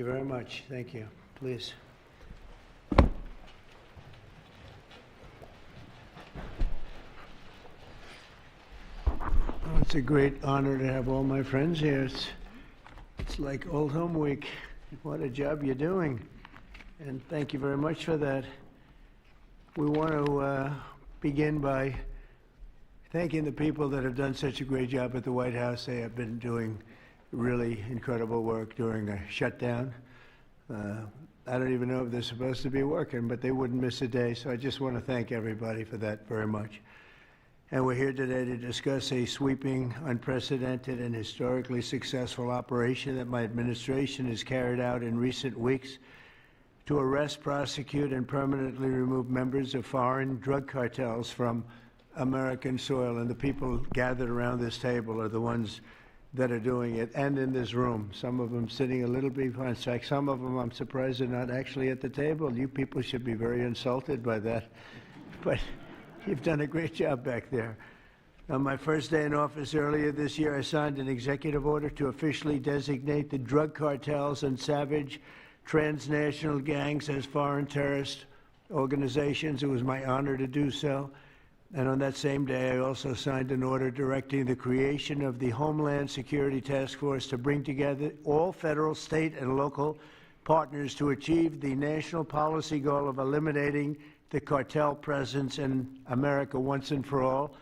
you very much. Thank you. Please. It's a great honor to have all my friends here. It's like Old Home Week. What a job you're doing. And thank you very much for that. We want to begin by thanking the people that have done such a great job at the White House. They have been doing really incredible work during a shutdown. I don't even know if they're supposed to be working, but they wouldn't miss a day. So I just want to thank everybody for that very much. And we're here today to discuss a sweeping, unprecedented, and historically successful operation that my administration has carried out in recent weeks to arrest, prosecute, and permanently remove members of foreign drug cartels from American soil. And the people gathered around this table are the ones that are doing it, and in this room. Some of them sitting a little behind. In fact, some of them, I'm surprised they're not actually at the table. You people should be very insulted by that. But you've done a great job back there. On my first day in office earlier this year, I signed an executive order to officially designate the drug cartels and savage transnational gangs as foreign terrorist organizations. It was my honor to do so. And on that same day, I also signed an order directing the creation of the Homeland Security Task Force to bring together all federal, state, and local partners to achieve the national policy goal of eliminating the cartel presence in America once and for all.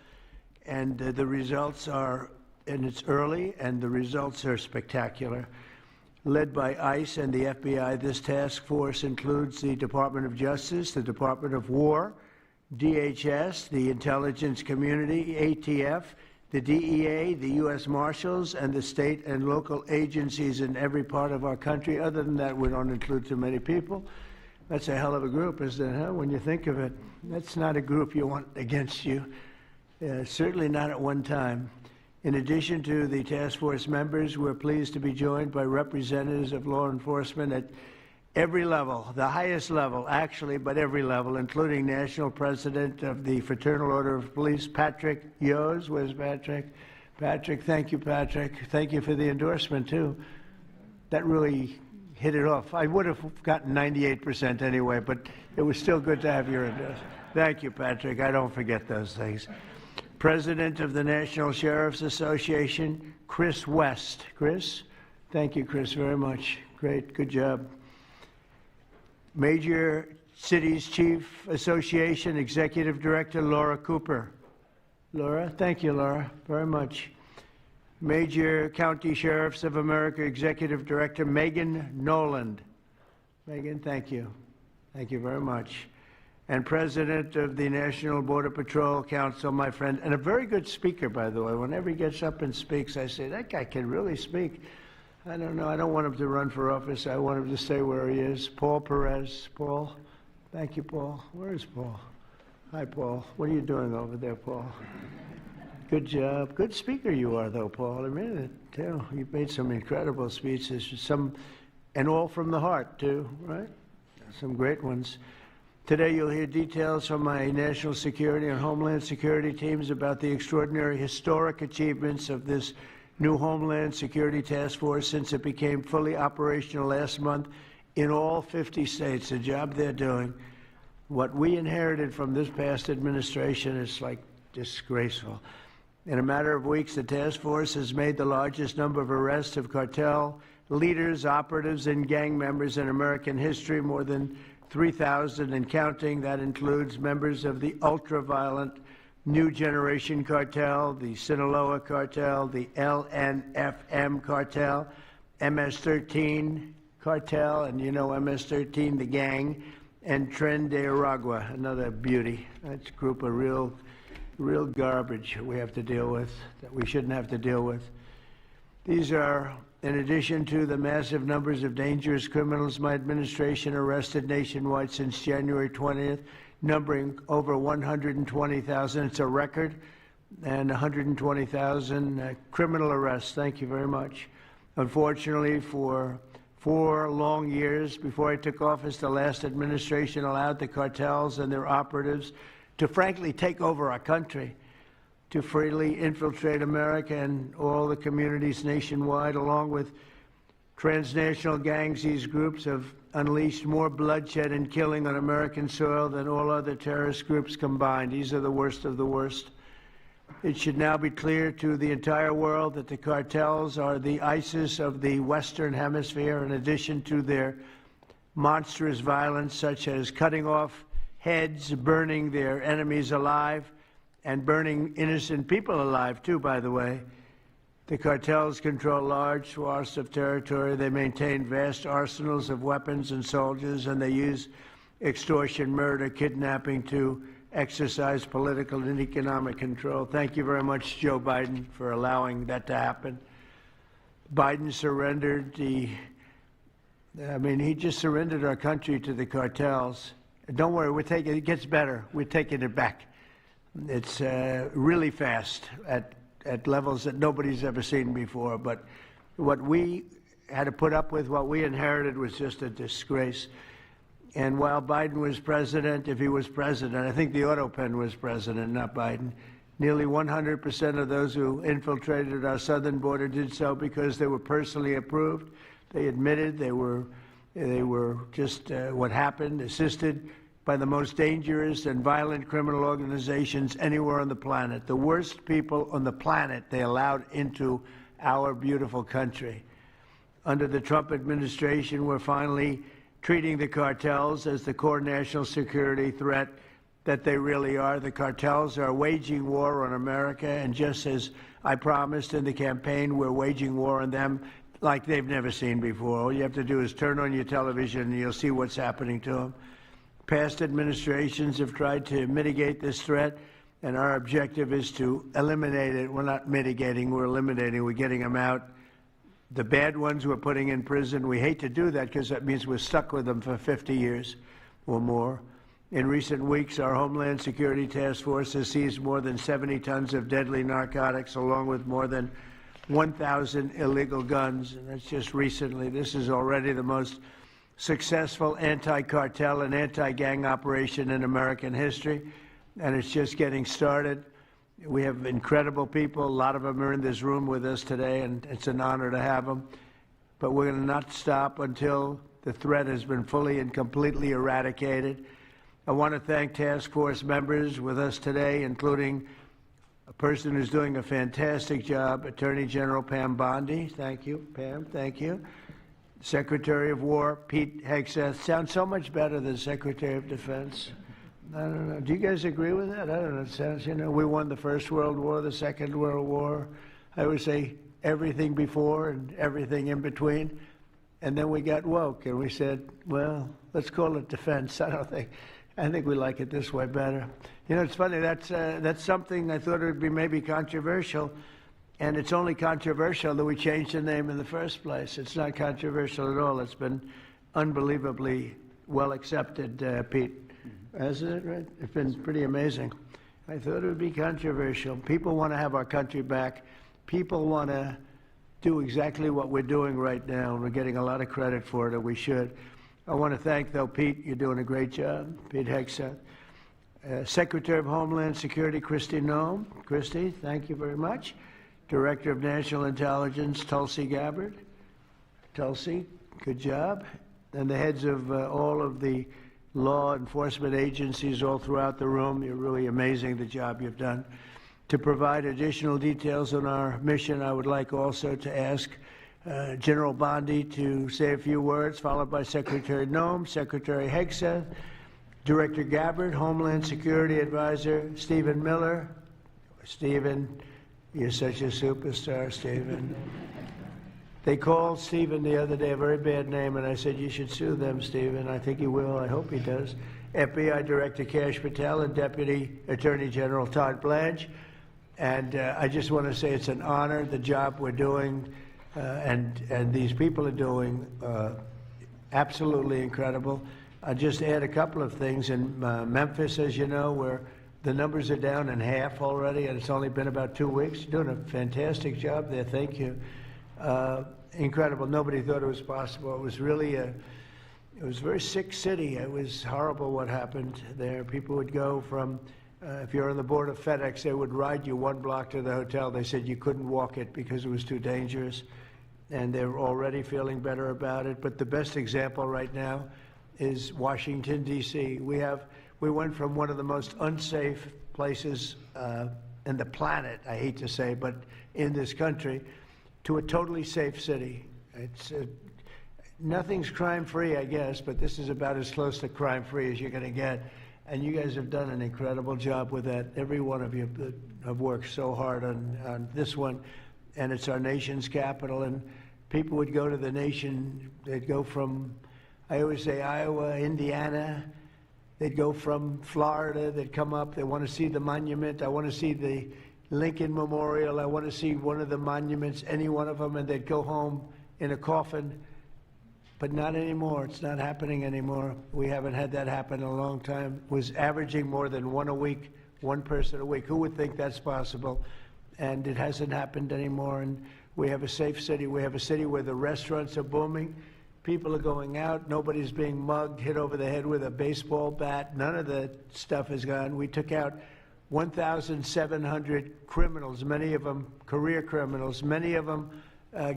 And the results are, and it's early, and the results are spectacular. Led by ICE and the FBI, this task force includes the Department of Justice, the Department of War, DHS, the intelligence community, ATF, the DEA, the U.S. Marshals, and the state and local agencies in every part of our country. Other than that, we don't include too many people. That's a hell of a group, isn't it, huh? When you think of it. That's not a group you want against you. Certainly not at one time. In addition to the task force members, we're pleased to be joined by representatives of law enforcement at every level, the highest level, actually, but every level, including National President of the Fraternal Order of Police, Patrick Yos. Where's Patrick? Patrick, thank you, Patrick. Thank you for the endorsement, too. That really hit it off. I would have gotten 98% anyway, but it was still good to have your endorsement. Thank you, Patrick. I don't forget those things. President of the National Sheriff's Association, Chris West. Chris? Thank you, Chris, very much. Great. Good job. Major Cities Chief Association Executive Director, Laura Cooper. Laura? Thank you, Laura, very much. Major County Sheriffs of America Executive Director, Megan Noland. Megan, thank you. Thank you very much. And President of the National Border Patrol Council, my friend, and a very good speaker, by the way. Whenever he gets up and speaks, I say, that guy can really speak. I don't know. I don't want him to run for office. I want him to stay where he is. Paul Perez. Paul? Thank you, Paul. Where is Paul? Hi, Paul. What are you doing over there, Paul? Good job. Good speaker you are, though, Paul. I mean it, too. You've made some incredible speeches, and all from the heart, too, right? Some great ones. Today you'll hear details from my national security and homeland security teams about the extraordinary historic achievements of this new Homeland Security Task Force since it became fully operational last month in all 50 states. The job they're doing. What we inherited from this past administration is like disgraceful. In a matter of weeks, the task force has made the largest number of arrests of cartel leaders, operatives, and gang members in American history, more than 3,000 and counting. That includes members of the ultra-violent New Generation Cartel, the Sinaloa Cartel, the LNFM Cartel, MS-13 Cartel, and you know MS-13, the gang, and Tren de Aragua, another beauty. That's a group of real garbage we have to deal with, that we shouldn't have to deal with. These are, in addition to the massive numbers of dangerous criminals my administration arrested nationwide since January 20th, numbering over 120,000. It's a record, and 120,000 criminal arrests. Thank you very much. Unfortunately, for 4 long years before I took office, the last administration allowed the cartels and their operatives to frankly take over our country, to freely infiltrate America and all the communities nationwide, along with Transnational gangs, these groups have unleashed more bloodshed and killing on American soil than all other terrorist groups combined. These are the worst of the worst. It should now be clear to the entire world that the cartels are the ISIS of the Western Hemisphere, in addition to their monstrous violence, such as cutting off heads, burning their enemies alive, and burning innocent people alive, too, by the way. The cartels control large swaths of territory. They maintain vast arsenals of weapons and soldiers, and they use extortion, murder, kidnapping to exercise political and economic control. Thank you very much, Joe Biden, for allowing that to happen. Biden surrendered he just surrendered our country to the cartels. Don't worry, it gets better. We're taking it back. It's really fast at levels that nobody's ever seen before. But what we had to put up with, what we inherited, was just a disgrace. And while Biden was president, if he was president, I think the Autopen was president, not Biden, nearly 100% of those who infiltrated our southern border did so because they were personally approved. They admitted they were just what happened, assisted by the most dangerous and violent criminal organizations anywhere on the planet. The worst people on the planet they allowed into our beautiful country. Under the Trump administration, we're finally treating the cartels as the core national security threat that they really are. The cartels are waging war on America, and just as I promised in the campaign, we're waging war on them like they've never seen before. All you have to do is turn on your television and you'll see what's happening to them. Past administrations have tried to mitigate this threat, and our objective is to eliminate it. We're not mitigating, we're eliminating. We're getting them out. The bad ones we're putting in prison. We hate to do that because that means we're stuck with them for 50 years or more. In recent weeks, our Homeland Security Task Force has seized more than 70 tons of deadly narcotics, along with more than 1,000 illegal guns. And that's just recently. This is already the most successful anti-cartel and anti-gang operation in American history, and it's just getting started. We have incredible people. A lot of them are in this room with us today, and it's an honor to have them. But we're going to not stop until the threat has been fully and completely eradicated. I want to thank task force members with us today, including a person who's doing a fantastic job, Attorney General Pam Bondi. Thank you, Pam. Thank you. Secretary of War Pete Hegseth. Sounds so much better than Secretary of Defense. I don't know. Do you guys agree with that? I don't know. It sounds, we won the First World War, the Second World War. I would say everything before and everything in between. And then we got woke and we said, well, let's call it defense. I think we like it this way better. It's funny. That's something I thought it would be maybe controversial. And it's only controversial that we changed the name in the first place. It's not controversial at all. It's been unbelievably well accepted, Pete. Hasn't it, right? It's been pretty amazing. I thought it would be controversial. People want to have our country back. People want to do exactly what we're doing right now, and we're getting a lot of credit for it, and we should. I want to thank, though, Pete. You're doing a great job, Pete Hegseth. Secretary of Homeland Security, Kristi Noem. Kristi, thank you very much. Director of National Intelligence, Tulsi Gabbard. Tulsi, good job. And the heads of all of the law enforcement agencies all throughout the room. You're really amazing, the job you've done. To provide additional details on our mission, I would like also to ask General Bondi to say a few words, followed by Secretary Noem, Secretary Hegseth, Director Gabbard, Homeland Security Advisor Stephen Miller. Stephen, you're such a superstar, Stephen. They called Stephen the other day a very bad name, and I said, you should sue them, Stephen. I think he will. I hope he does. FBI Director Kash Patel and Deputy Attorney General Todd Blanche. And I just want to say it's an honor, the job we're doing, and these people are doing absolutely incredible. I'll just add a couple of things. In Memphis, as you know, where the numbers are down in half already, and it's only been about 2 weeks. You're doing a fantastic job there. Thank you. Incredible. Nobody thought it was possible. It was really it was a very sick city. It was horrible what happened there. People would go from, if you're on the board of FedEx, they would ride you 1 block to the hotel. They said you couldn't walk it because it was too dangerous. and they're already feeling better about it. But the best example right now is Washington, D.C. We went from one of the most unsafe places in the planet, I hate to say, but in this country, to a totally safe city. It's nothing's crime-free, I guess, but this is about as close to crime-free as you're going to get. And you guys have done an incredible job with that. Every one of you have worked so hard on this one, and it's our nation's capital. And people would go to the nation, they'd go from, I always say, Iowa, Indiana. They'd go from Florida, they'd come up, they want to see the monument, I want to see the Lincoln Memorial, I want to see one of the monuments, any one of them, and they'd go home in a coffin. But not anymore, it's not happening anymore. We haven't had that happen in a long time. It was averaging more than one a week, one person a week. Who would think that's possible? And it hasn't happened anymore, and we have a safe city. We have a city where the restaurants are booming. People are going out. Nobody's being mugged, hit over the head with a baseball bat. None of the stuff is gone. We took out 1,700 criminals, many of them career criminals, many of them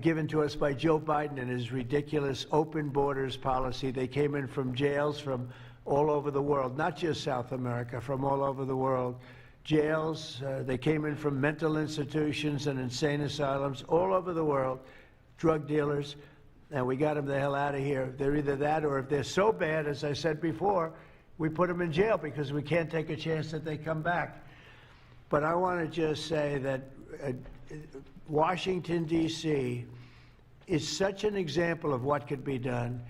given to us by Joe Biden and his ridiculous open borders policy. They came in from jails from all over the world, not just South America, from all over the world. Jails, they came in from mental institutions and insane asylums all over the world, drug dealers. And we got them the hell out of here. They're either that, or if they're so bad, as I said before, we put them in jail because we can't take a chance that they come back. But I want to just say that Washington, D.C. is such an example of what could be done.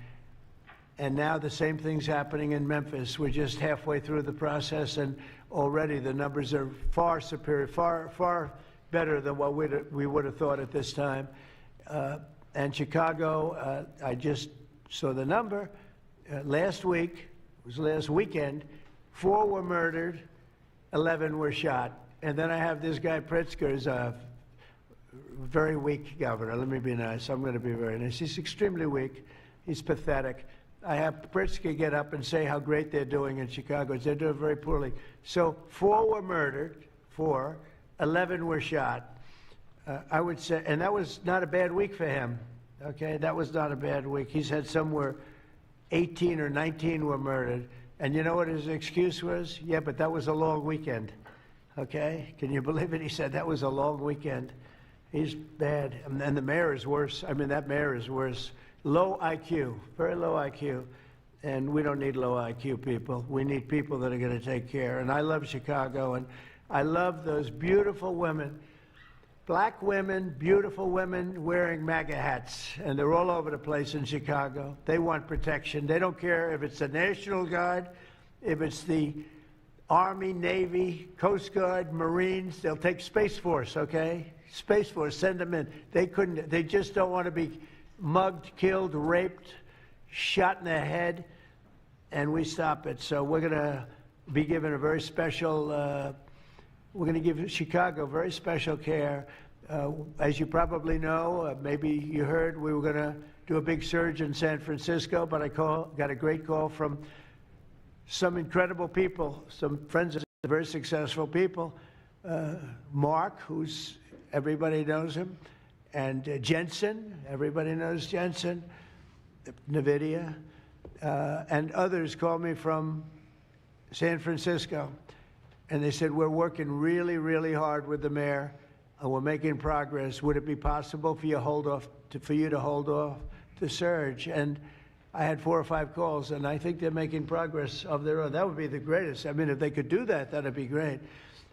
And now the same thing's happening in Memphis. We're just halfway through the process, and already the numbers are far superior, far better than what we would have thought at this time. And Chicago, I just saw the number. Last week, it was last weekend, 4 were murdered, 11 were shot. And then I have this guy Pritzker, who's a very weak governor. Let me be nice. I'm going to be very nice. He's extremely weak. He's pathetic. I have Pritzker get up and say how great they're doing in Chicago. They're doing very poorly. So 4 were murdered, 4, 11 were shot. I would say, and that was not a bad week for him, okay? That was not a bad week. He's had somewhere 18 or 19 were murdered. And you know what his excuse was? Yeah, but that was a long weekend, okay? Can you believe it? He said that was a long weekend. He's bad. And the mayor is worse. I mean, that mayor is worse. Low IQ, very low IQ. And we don't need low IQ people. We need people that are going to take care. And I love Chicago, and I love those beautiful women. Black women, beautiful women wearing MAGA hats, and they're all over the place in Chicago. They want protection. They don't care if it's the National Guard, if it's the Army, Navy, Coast Guard, Marines. They'll take Space Force, okay? Space Force, send them in. They just don't want to be mugged, killed, raped, shot in the head, and we stop it. So we're going to be given a very special we're going to give Chicago very special care. As you probably know, maybe you heard, we were going to do a big surge in San Francisco, but I got a great call from some incredible people, some friends of very successful people. Mark, who's, everybody knows him, and Jensen, everybody knows Jensen, NVIDIA, and others called me from San Francisco. And they said, we're working really, really hard with the mayor, and we're making progress. Would it be possible for you to hold off the surge? And I had 4 or 5 calls, and I think they're making progress of their own. That would be the greatest. I mean, if they could do that, that'd be great.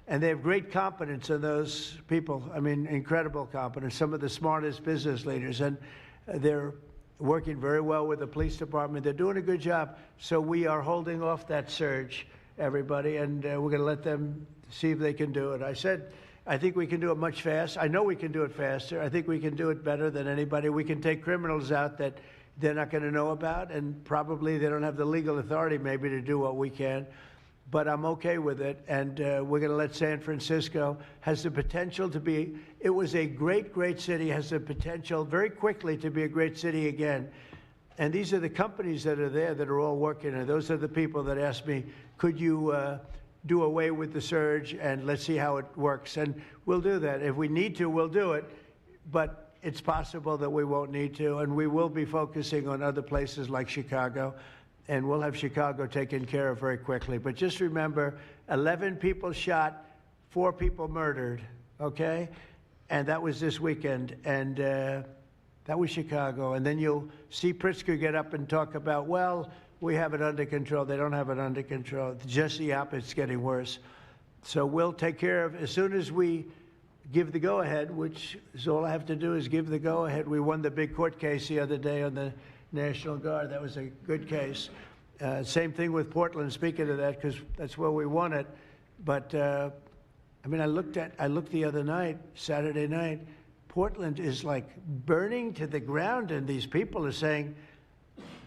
And they have great competence in those people. I mean, incredible competence, some of the smartest business leaders. And they're working very well with the police department. They're doing a good job. So we are holding off that surge, everybody, and we're going to let them see if they can do it. I said, I think we can do it much faster. I know we can do it faster. I think we can do it better than anybody. We can take criminals out that they're not going to know about, and probably they don't have the legal authority maybe to do what we can. But I'm okay with it, and we're going to let San Francisco, has the potential to be, it was a great, great city, has the potential very quickly to be a great city again. And these are the companies that are there that are all working, and those are the people that asked me, could you do away with the surge, and let's see how it works. And we'll do that. If we need to, we'll do it. But it's possible that we won't need to, and we will be focusing on other places like Chicago, and we'll have Chicago taken care of very quickly. But just remember, 11 people shot, 4 people murdered, okay? And that was this weekend, and that was Chicago. And then you'll see Pritzker get up and talk about, well, we have it under control. They don't have it under control. Just the opposite, it's getting worse. So we'll take care of, as soon as we give the go-ahead, which is all I have to do is give the go-ahead. We won the big court case the other day on the National Guard. That was a good case. Same thing with Portland, speaking of that, because that's where we won it. But, I mean, I looked the other night, Saturday night, Portland is like burning to the ground, and these people are saying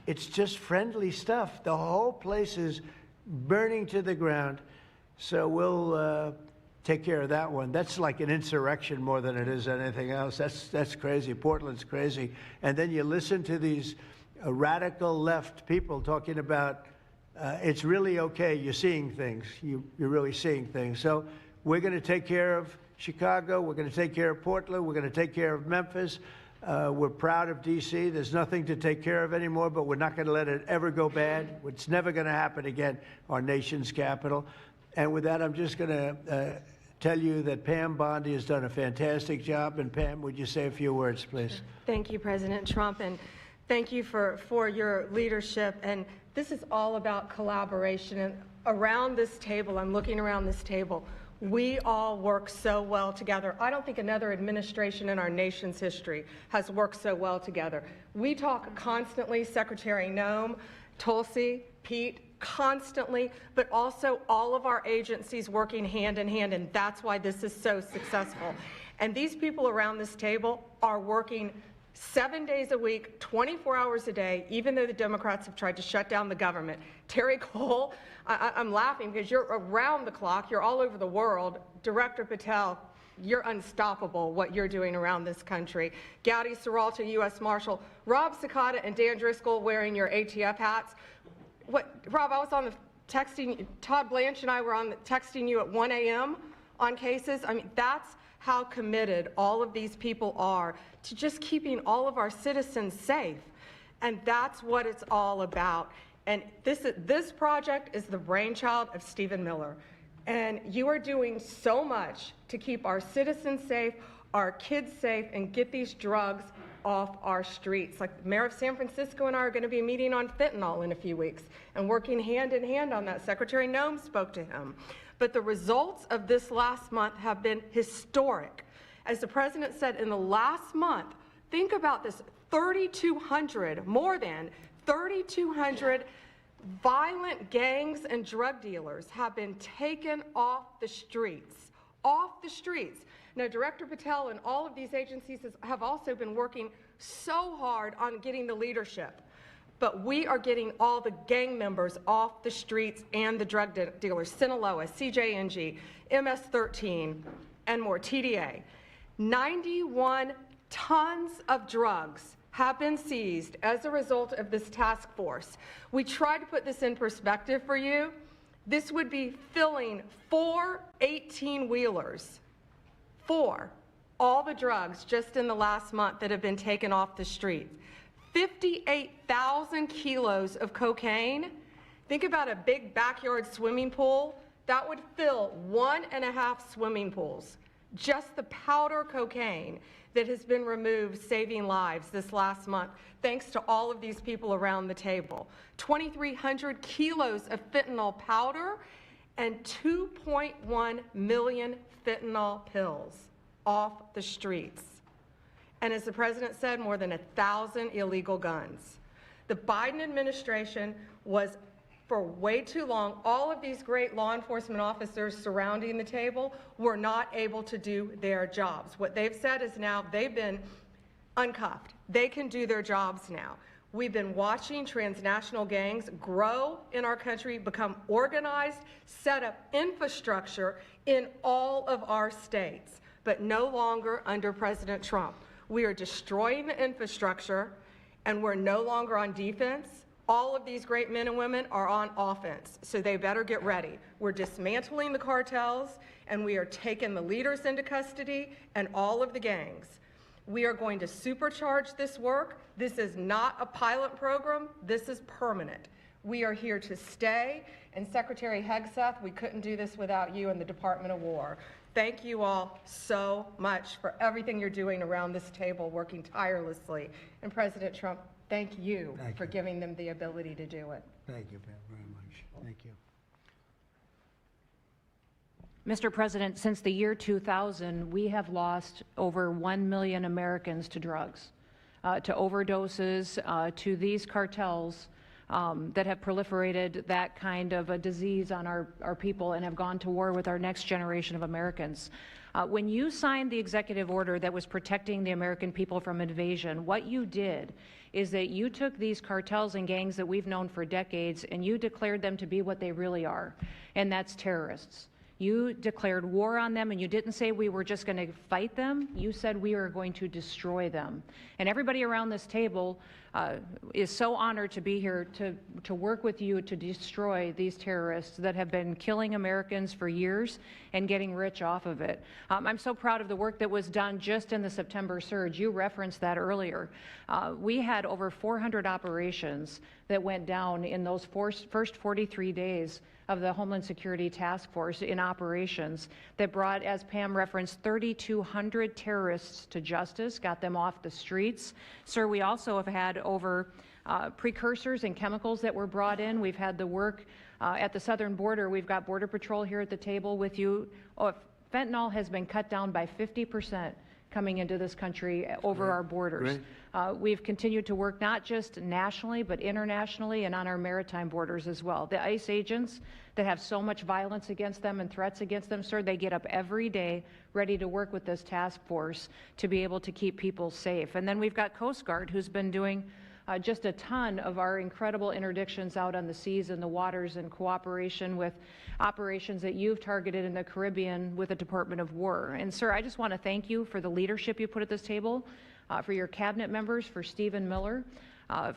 it's just friendly stuff. The whole place is burning to the ground. So we'll take care of that one. That's like an insurrection more than it is anything else. That's crazy. Portland's crazy. And then you listen to these radical left people talking about it's really okay. You're seeing things. You're really seeing things. So we're going to take care of Chicago. We're going to take care of Portland. We're going to take care of Memphis. We're proud of D.C. There's nothing to take care of anymore, but we're not going to let it ever go bad. It's never going to happen again, our nation's capital. And with that, I'm just going to tell you that Pam Bondi has done a fantastic job. And Pam, would you say a few words, please? Thank you, President Trump, and thank you for your leadership. And this is all about collaboration. And around this table, I'm looking around this table, we all work so well together. I don't think another administration in our nation's history has worked so well together. We talk constantly, Secretary Noem, Tulsi, Pete, constantly, but also all of our agencies working hand in hand, and that's why this is so successful. And these people around this table are working 7 days a week, 24 hours a day, even though the Democrats have tried to shut down the government. Terry Cole, I'm laughing because you're around the clock, you're all over the world. Director Patel, you're unstoppable what you're doing around this country. Gowdy Serralta, U.S. Marshal, Rob Sakata and Dan Driscoll wearing your ATF hats. Rob, I was on the texting, Todd, Blanche and I were on the texting you at 1 a.m. on cases. I mean, that's how committed all of these people are to just keeping all of our citizens safe. And that's what it's all about. And this project is the brainchild of Stephen Miller. And you are doing so much to keep our citizens safe, our kids safe, and get these drugs off our streets. Like the mayor of San Francisco and I are going to be meeting on fentanyl in a few weeks and working hand in hand on that. Secretary Noem spoke to him. But the results of this last month have been historic. As the president said, in the last month, think about this, 3,200, more than 3,200 violent gangs and drug dealers have been taken off the streets. Off the streets. Now, Director Patel and all of these agencies have also been working so hard on getting the leadership. But we are getting all the gang members off the streets and the drug dealers, Sinaloa, CJNG, MS-13, and more, TDA. 91 tons of drugs have been seized as a result of this task force. We tried to put this in perspective for you. This would be filling 4 18-wheelers. 4, all the drugs just in the last month that have been taken off the streets. 58,000 kilos of cocaine. Think about a big backyard swimming pool. That would fill 1.5 swimming pools. Just the powder cocaine that has been removed, saving lives this last month, thanks to all of these people around the table. 2,300 kilos of fentanyl powder and 2.1 million fentanyl pills off the streets. And as the president said, more than 1,000 illegal guns. The Biden administration was, for way too long, all of these great law enforcement officers surrounding the table were not able to do their jobs. What they've said is now they've been uncuffed. They can do their jobs now. We've been watching transnational gangs grow in our country, become organized, set up infrastructure in all of our states, but no longer under President Trump. We are destroying the infrastructure, and we're no longer on defense. All of these great men and women are on offense, so they better get ready. We're dismantling the cartels, and we are taking the leaders into custody and all of the gangs. We are going to supercharge this work. This is not a pilot program. This is permanent. We are here to stay. And Secretary Hegseth, we couldn't do this without you and the Department of War. Thank you all so much for everything you're doing around this table, working tirelessly. And President Trump, thank you for giving them the ability to do it. Thank you very much. Thank you. Mr. President, since the year 2000, we have lost over 1 million Americans to drugs, to overdoses, to these cartels that have proliferated that kind of a disease on our people and have gone to war with our next generation of Americans. When you signed the executive order that was protecting the American people from invasion, what you did is that you took these cartels and gangs that we've known for decades and you declared them to be what they really are, and that's terrorists. You declared war on them, and you didn't say we were just going to fight them. You said we were going to destroy them. And everybody around this table is so honored to be here to work with you to destroy these terrorists that have been killing Americans for years and getting rich off of it. I'm so proud of the work that was done just in the September surge. You referenced that earlier. We had over 400 operations that went down in those first 43 days of the Homeland Security Task Force in operations that brought, as Pam referenced, 3,200 terrorists to justice, got them off the streets. Sir, we also have had over precursors and chemicals that were brought in. We've had the work at the southern border. We've got Border Patrol here at the table with you. Fentanyl has been cut down by 50% coming into this country over our borders. We've continued to work not just nationally, but internationally and on our maritime borders as well. The ICE agents that have so much violence against them and threats against them, sir, they get up every day ready to work with this task force to be able to keep people safe. And then we've got Coast Guard, who's been doing just a ton of our incredible interdictions out on the seas and the waters in cooperation with operations that you've targeted in the Caribbean with the Department of War. And sir, I just want to thank you for the leadership you put at this table, for your cabinet members, for Stephen Miller,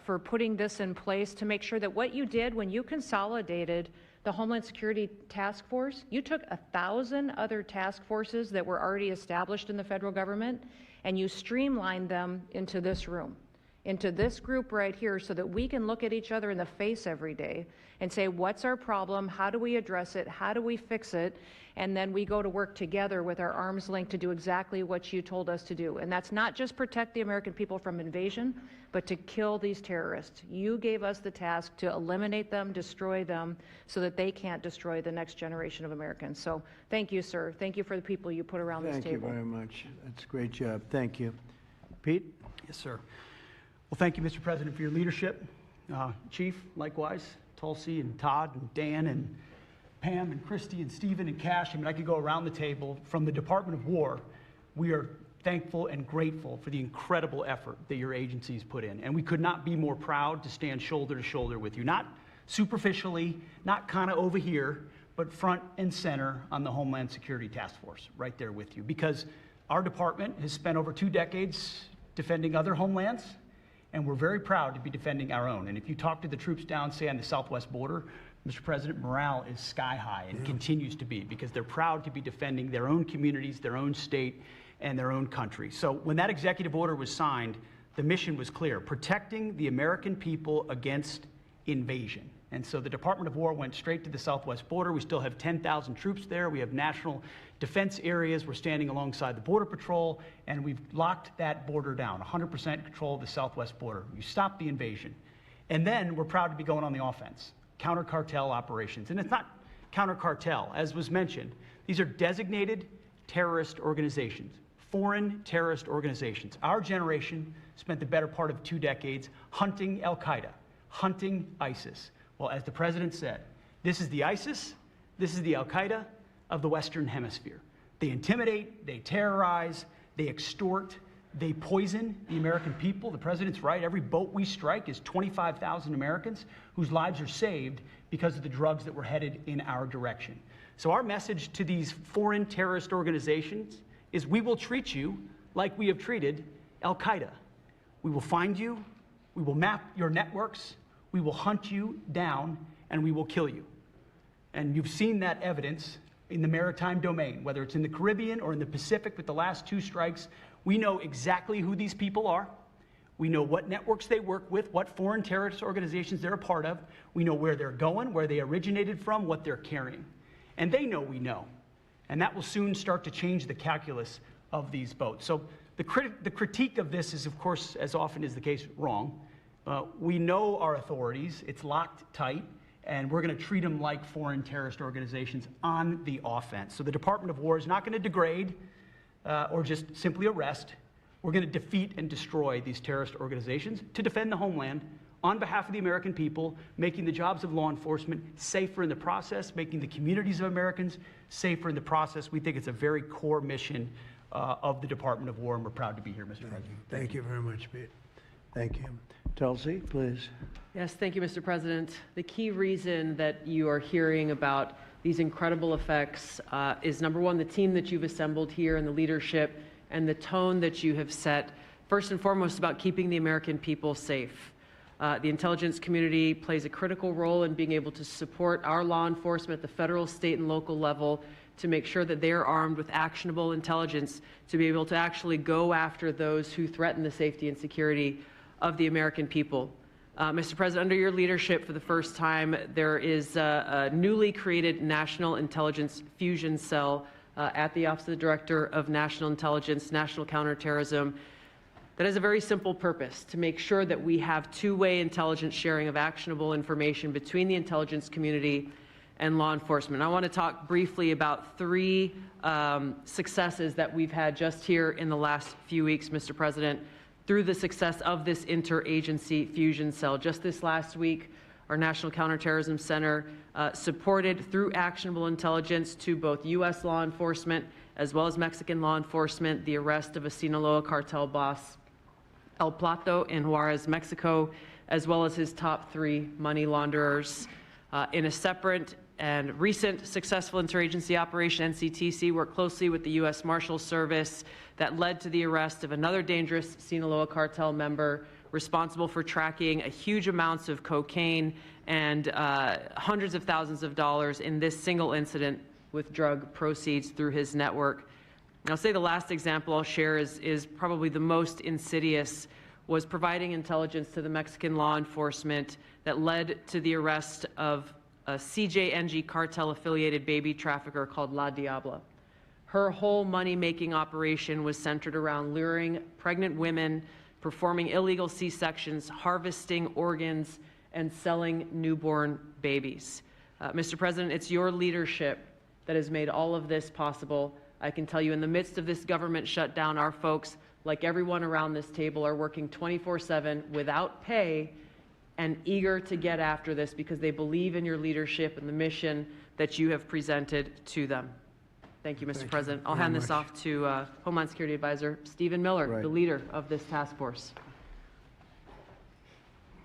for putting this in place to make sure that what you did when you consolidated the Homeland Security Task Force, you took 1,000 other task forces that were already established in the federal government and you streamlined them into this room, into this group right here, so that we can look at each other in the face every day and say, what's our problem? How do we address it? How do we fix it? And then we go to work together with our arms linked to do exactly what you told us to do. And that's not just protect the American people from invasion, but to kill these terrorists. You gave us the task to eliminate them, destroy them, so that they can't destroy the next generation of Americans. So thank you, sir. Thank you for the people you put around this table. Thank you very much. That's a great job. Thank you. Pete? Yes, sir. Well, thank you, Mr. President, for your leadership. Chief, likewise, Tulsi and Todd and Dan and Pam and Kristi and Stephen and Kash. I mean, I could go around the table. From the Department of War, we are thankful and grateful for the incredible effort that your agencies put in. And we could not be more proud to stand shoulder to shoulder with you, not superficially, not kind of over here, but front and center on the Homeland Security Task Force, right there with you. Because our department has spent over 2 decades defending other homelands, and we're very proud to be defending our own. And if you talk to the troops down, say, on the southwest border, Mr. President, morale is sky high and continues to be, because they're proud to be defending their own communities, their own state, and their own country. So when that executive order was signed, the mission was clear: protecting the American people against invasion. And so the Department of War went straight to the southwest border. We still have 10,000 troops there. We have national defense areas. We're standing alongside the Border Patrol, and we've locked that border down, 100% control of the southwest border. You stopped the invasion. And then we're proud to be going on the offense, counter-cartel operations. And it's not counter-cartel, as was mentioned. These are designated terrorist organizations, foreign terrorist organizations. Our generation spent the better part of 2 decades hunting al-Qaeda, hunting ISIS. Well, as the president said, this is the ISIS, this is the al-Qaeda of the Western Hemisphere. They intimidate, they terrorize, they extort, they poison the American people. The president's right. Every boat we strike is 25,000 Americans whose lives are saved because of the drugs that were headed in our direction. So our message to these foreign terrorist organizations is: we will treat you like we have treated al-Qaeda. We will find you, we will map your networks, we will hunt you down, and we will kill you. And you've seen that evidence in the maritime domain, whether it's in the Caribbean or in the Pacific with the last 2 strikes. We know exactly who these people are. We know what networks they work with, what foreign terrorist organizations they're a part of. We know where they're going, where they originated from, what they're carrying. And they know we know. And that will soon start to change the calculus of these boats. So the critique of this is, of course, as often is the case, wrong. We know our authorities. It's locked tight. And we're going to treat them like foreign terrorist organizations on the offense. So the Department of War is not going to degrade or just simply arrest. We're going to defeat and destroy these terrorist organizations to defend the homeland on behalf of the American people, making the jobs of law enforcement safer in the process, making the communities of Americans safer in the process. We think it's a very core mission of the Department of War, and we're proud to be here, Mr. President. Thank you very much, Pete. Thank you. Tulsi, please. Yes, thank you, Mr. President. The key reason that you are hearing about these incredible effects is, number one, the team that you've assembled here and the leadership and the tone that you have set, first and foremost, about keeping the American people safe. The intelligence community plays a critical role in being able to support our law enforcement at the federal, state, and local level to make sure that they are armed with actionable intelligence to be able to actually go after those who threaten the safety and security of the American people. Mr. President, under your leadership, for the first time, there is a newly created National Intelligence Fusion Cell at the Office of the Director of National Intelligence, National Counterterrorism, that has a very simple purpose: to make sure that we have two-way intelligence sharing of actionable information between the intelligence community and law enforcement. I want to talk briefly about three successes that we've had just here in the last few weeks, Mr. President, through the success of this interagency fusion cell. Just this last week, our National Counterterrorism Center supported, through actionable intelligence to both U.S. law enforcement as well as Mexican law enforcement, the arrest of a Sinaloa cartel boss, El Plato, in Juarez, Mexico, as well as his top 3 money launderers. In a separate and recent successful interagency operation, NCTC worked closely with the U.S. Marshals Service that led to the arrest of another dangerous Sinaloa cartel member responsible for tracking huge amounts of cocaine and hundreds of thousands of dollars in this single incident with drug proceeds through his network. And I'll say the last example I'll share is probably the most insidious, was providing intelligence to the Mexican law enforcement that led to the arrest of a CJNG cartel-affiliated baby trafficker called La Diabla. Her whole money-making operation was centered around luring pregnant women, performing illegal C-sections, harvesting organs, and selling newborn babies. Mr. President, it's your leadership that has made all of this possible. I can tell you, in the midst of this government shutdown, our folks, like everyone around this table, are working 24/7 without pay and eager to get after this because they believe in your leadership and the mission that you have presented to them. Thank you, Mr. President. I'll hand this off to Homeland Security Advisor Stephen Miller, the leader of this task force.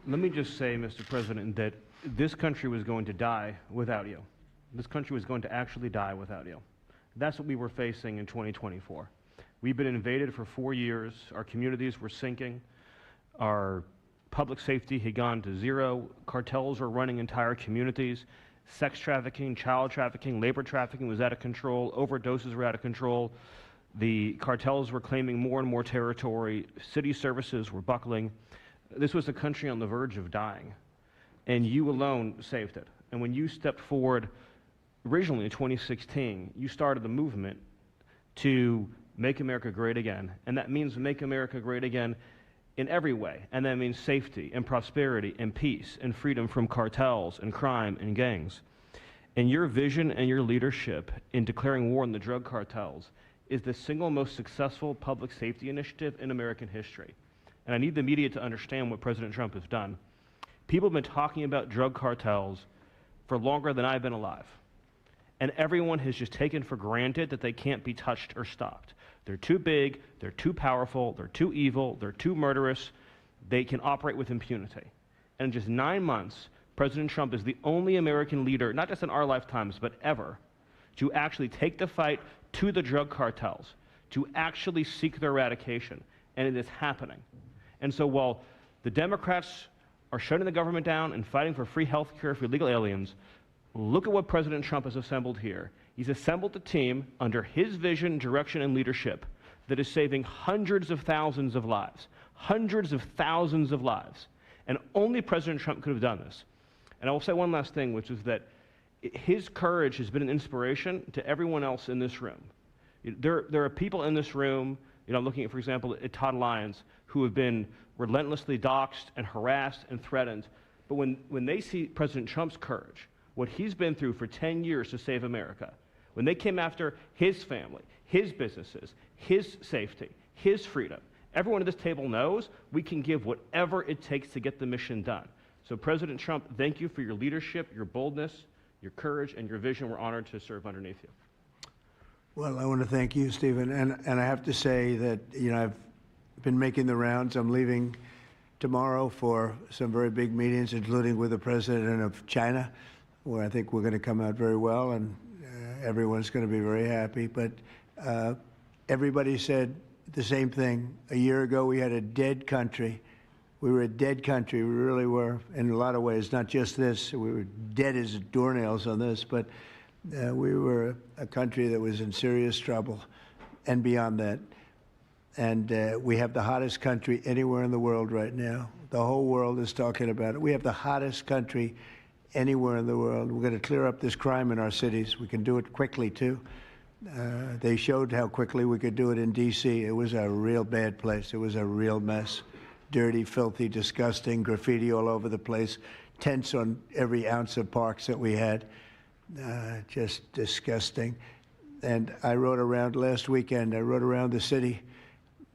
Let me just say, Mr. President, that this country was going to die without you. This country was going to actually die without you. That's what we were facing in 2024. We've been invaded for 4 years. Our communities were sinking. Our public safety had gone to zero. Cartels were running entire communities. Sex trafficking, child trafficking, labor trafficking was out of control. Overdoses were out of control. The cartels were claiming more and more territory. City services were buckling. This was a country on the verge of dying, and you alone saved it. And when you stepped forward originally in 2016, you started the movement to make America great again, and that means make America great again in every way, and that means safety and prosperity and peace and freedom from cartels and crime and gangs. And your vision and your leadership in declaring war on the drug cartels is the single most successful public safety initiative in American history. And I need the media to understand what President Trump has done. People have been talking about drug cartels for longer than I've been alive. And everyone has just taken for granted that they can't be touched or stopped. They're too big, they're too powerful, they're too evil, they're too murderous, they can operate with impunity. And in just 9 months, President Trump is the only American leader, not just in our lifetimes, but ever, to actually take the fight to the drug cartels, to actually seek their eradication. And it is happening. And so while the Democrats are shutting the government down and fighting for free health care for illegal aliens, look at what President Trump has assembled here. He's assembled a team under his vision, direction, and leadership that is saving hundreds of thousands of lives, hundreds of thousands of lives. And only President Trump could have done this. And I will say one last thing, which is that his courage has been an inspiration to everyone else in this room. There are people in this room, looking at, for example, at Todd Lyons, who have been relentlessly doxxed and harassed and threatened. But when they see President Trump's courage, what he's been through for 10 years to save America, when they came after his family, his businesses, his safety, his freedom, everyone at this table knows we can give whatever it takes to get the mission done. So President Trump, thank you for your leadership, your boldness, your courage, and your vision. We're honored to serve underneath you. Well, I want to thank you, Stephen. And I have to say that, I've been making the rounds. I'm leaving tomorrow for some very big meetings, including with the president of China, where I think we're going to come out very well, and everyone's going to be very happy. But everybody said the same thing. A year ago, we had a dead country. We were a dead country. We really were, in a lot of ways, not just this. We were dead as doornails on this, but we were a country that was in serious trouble and beyond that. And we have the hottest country anywhere in the world right now. The whole world is talking about it. We have the hottest country anywhere in the world. We're going to clear up this crime in our cities. We can do it quickly, too. They showed how quickly we could do it in D.C. It was a real bad place. It was a real mess. Dirty, filthy, disgusting, graffiti all over the place, tents on every ounce of parks that we had. Just disgusting. And I rode around last weekend. I rode around the city.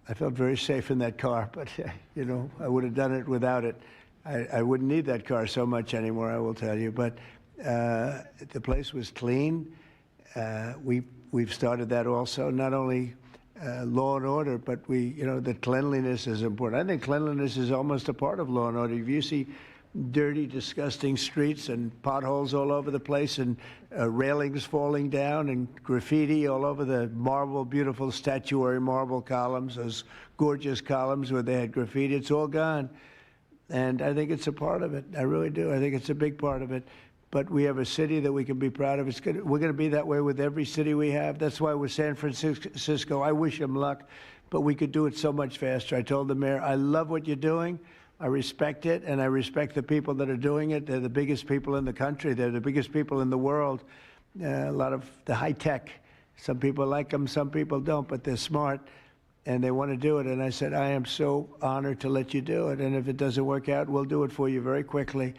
I felt very safe in that car, but, I would have done it without it. I wouldn't need that car so much anymore, I will tell you. But the place was clean. We've started that also, not only law and order, but the cleanliness is important. I think cleanliness is almost a part of law and order. If you see dirty, disgusting streets and potholes all over the place and railings falling down and graffiti all over the marble, beautiful statuary marble columns, those gorgeous columns where they had graffiti, it's all gone. And I think it's a part of it. I really do. I think it's a big part of it. But we have a city that we can be proud of. We're going to be that way with every city we have. That's why with San Francisco, I wish them luck, but we could do it so much faster. I told the mayor, I love what you're doing. I respect it, and I respect the people that are doing it. They're the biggest people in the country. They're the biggest people in the world. A lot of the high tech. Some people like them, some people don't, but they're smart, and they want to do it. And I said, I am so honored to let you do it, and if it doesn't work out, we'll do it for you very quickly.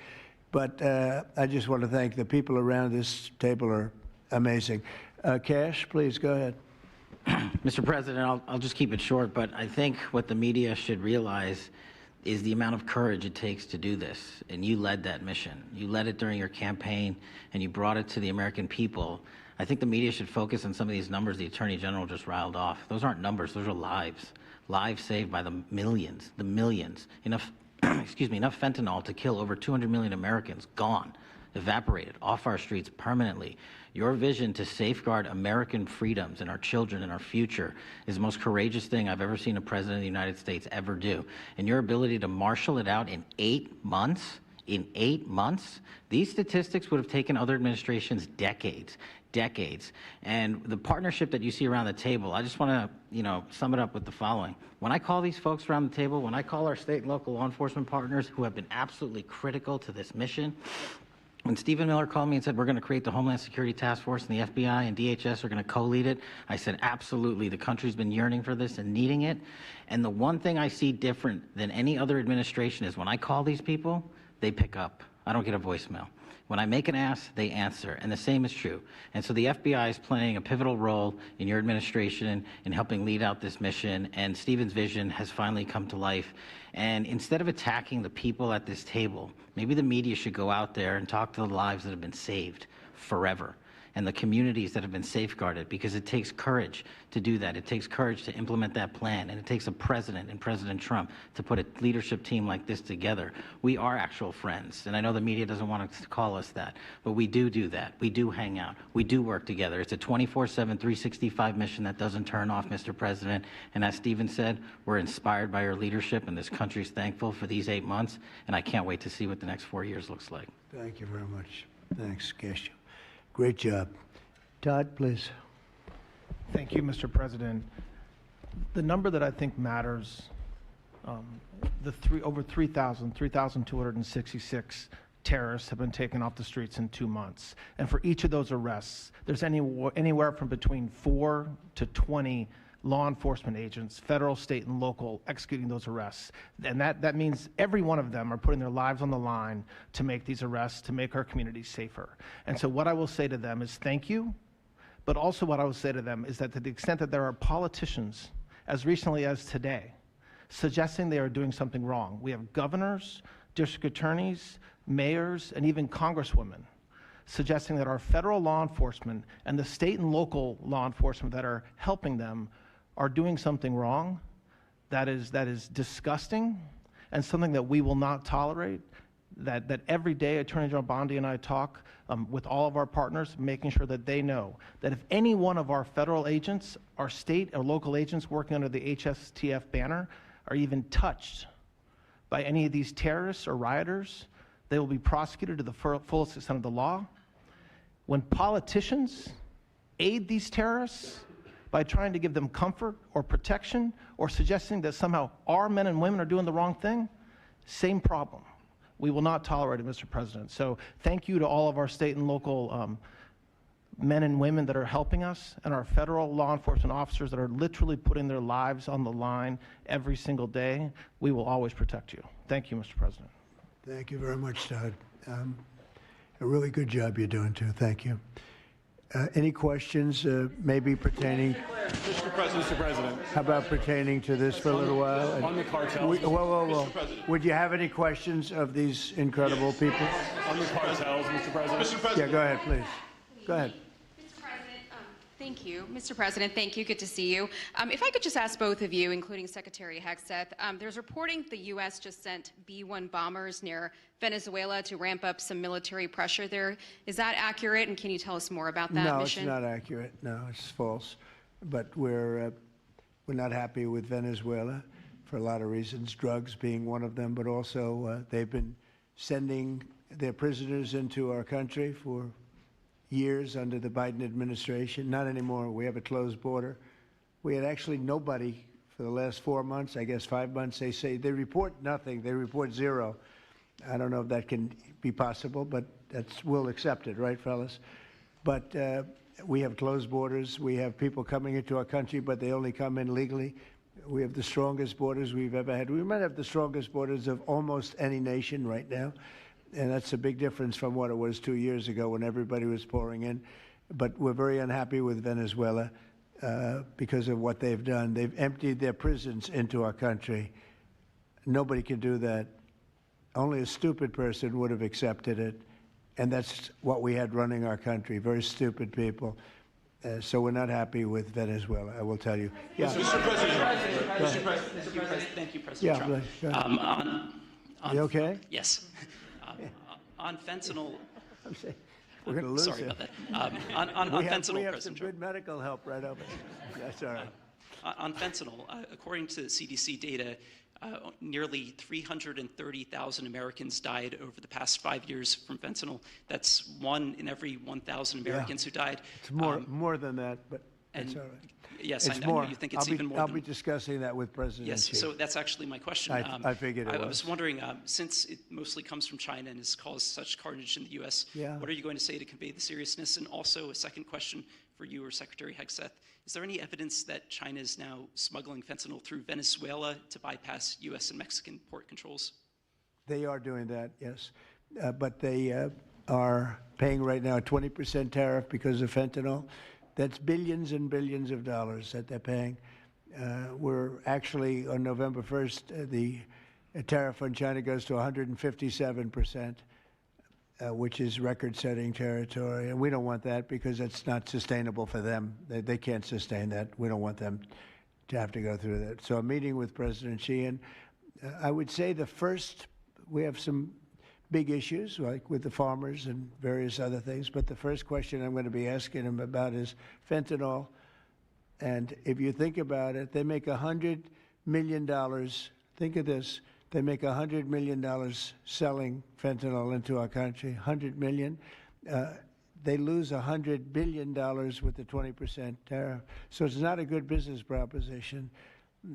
But I just want to thank the people around this table are amazing. Kash, please go ahead. Mr. President, I'll just keep it short, but I think what the media should realize is the amount of courage it takes to do this. And you led that mission. You led it during your campaign, and you brought it to the American people. I think the media should focus on some of these numbers the Attorney General just riled off. Those aren't numbers, those are lives. Lives saved by the millions. Enough enough fentanyl to kill over 200 million Americans, gone, evaporated off our streets permanently. Your vision to safeguard American freedoms and our children and our future is the most courageous thing I've ever seen a president of the United States ever do. And your ability to marshal it out in 8 months, these statistics would have taken other administrations decades. And the partnership that you see around the table, I just want to, sum it up with the following. When I call these folks around the table, when I call our state and local law enforcement partners who have been absolutely critical to this mission, when Stephen Miller called me and said, we're going to create the Homeland Security Task Force and the FBI and DHS are going to co-lead it, I said, absolutely. The country's been yearning for this and needing it. And the one thing I see different than any other administration is when I call these people, they pick up. I don't get a voicemail. When I make an ask, they answer, and the same is true. And so the FBI is playing a pivotal role in your administration in helping lead out this mission, and Stephen's vision has finally come to life. And instead of attacking the people at this table, maybe the media should go out there and talk to the lives that have been saved forever and the communities that have been safeguarded, because it takes courage to do that. It takes courage to implement that plan, and it takes a president and President Trump to put a leadership team like this together. We are actual friends, and I know the media doesn't want to call us that, but we do that. We do hang out. We do work together. It's a 24/7, 365 mission that doesn't turn off, Mr. President, and as Stephen said, we're inspired by your leadership, and this country's thankful for these 8 months, and I can't wait to see what the next 4 years looks like. Thank you very much. Thanks, Kash. Great job. Todd, please. Thank you, Mr. President. The number that I think matters, over 3,266 terrorists have been taken off the streets in 2 months. And for each of those arrests, there's anywhere from between 4 to 20 law enforcement agents, federal, state, and local, executing those arrests. And that means every one of them are putting their lives on the line to make these arrests, to make our communities safer. And so what I will say to them is thank you, but also what I will say to them is that to the extent that there are politicians, as recently as today, suggesting they are doing something wrong. We have governors, district attorneys, mayors, and even congresswomen suggesting that our federal law enforcement and the state and local law enforcement that are helping them are doing something wrong. That is disgusting and something that we will not tolerate. That every day Attorney General Bondi and I talk with all of our partners, making sure that they know that if any one of our federal agents, our state or local agents working under the HSTF banner are even touched by any of these terrorists or rioters, they will be prosecuted to the fullest extent of the law. When politicians aid these terrorists by trying to give them comfort or protection or suggesting that somehow our men and women are doing the wrong thing, same problem. We will not tolerate it, Mr. President. So thank you to all of our state and local men and women that are helping us, and our federal law enforcement officers that are literally putting their lives on the line every single day. We will always protect you. Thank you, Mr. President. Thank you very much, Todd. A really good job you're doing, too. Thank you. Any questions maybe pertaining? Mr. President. How about pertaining to this for a little while? On the cartels. Whoa. Would you have any questions of these incredible people? On the cartels, Mr. President. Yeah, go ahead, please. Go ahead. Thank you. Mr. President, thank you. Good to see you. If I could just ask both of you, including Secretary Hegseth, there's reporting the U.S. just sent B-1 bombers near Venezuela to ramp up some military pressure there. Is that accurate, and can you tell us more about that mission? No, it's not accurate. No, it's false. But we're not happy with Venezuela for a lot of reasons, drugs being one of them, but also they've been sending their prisoners into our country for years under the Biden administration. Not anymore. We have a closed border. We had actually nobody for the last 4 months, I guess 5 months. They report nothing. They report zero. I don't know if that can be possible, but we'll accept it, right, fellas? But we have closed borders. We have people coming into our country, but they only come in legally. We have the strongest borders we've ever had. We might have the strongest borders of almost any nation right now. And that's a big difference from what it was 2 years ago when everybody was pouring in. But we're very unhappy with Venezuela because of what they've done. They've emptied their prisons into our country. Nobody can do that. Only a stupid person would have accepted it. And that's what we had running our country, very stupid people. So we're not happy with Venezuela, I will tell you. Yeah. Mr. President. Thank you, President Trump. You okay? Yes. On fentanyl. We're going to lose Sorry him. about that. On fentanyl, we have President some Trump. good medical help right over there. That's all right. On fentanyl, according to CDC data, nearly 330,000 Americans died over the past 5 years from fentanyl. That's 1 in every 1,000 Americans who died. It's more than that, but that's all right. Yes, it's I more. know you think it's even more. I'll be discussing that with President Yes, Xi. so that's actually my question. I figured it was. I was wondering, since it mostly comes from China and has caused such carnage in the U.S., what are you going to say to convey the seriousness? And also a second question for you or Secretary Hegseth. Is there any evidence that China is now smuggling fentanyl through Venezuela to bypass U.S. and Mexican port controls? They are doing that, yes. But they are paying right now a 20% tariff because of fentanyl. That's billions and billions of dollars that they're paying. We're actually, on November 1st, the tariff on China goes to 157%, which is record-setting territory. And we don't want that because it's not sustainable for them. They can't sustain that. We don't want them to have to go through that. So I'm meeting with President Xi, and I would say we have some big issues, like with the farmers and various other things. But the first question I'm going to be asking him about is fentanyl. And if you think about it, they make $100 million. Think of this. They make $100 million selling fentanyl into our country, $100 million. they lose $100 billion with the 20% tariff. So it's not a good business proposition.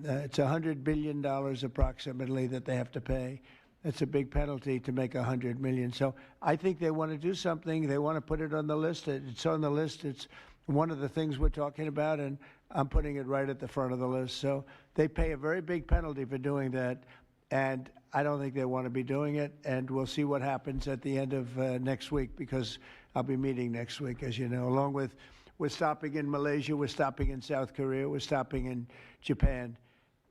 It's $100 billion approximately that they have to pay. It's a big penalty to make $100 million. So I think they want to do something. They want to put it on the list. It's on the list. It's one of the things we're talking about, and I'm putting it right at the front of the list. So they pay a very big penalty for doing that, and I don't think they want to be doing it. And we'll see what happens at the end of next week, because I'll be meeting next week, as you know, along with we're stopping in Malaysia, we're stopping in South Korea, we're stopping in Japan.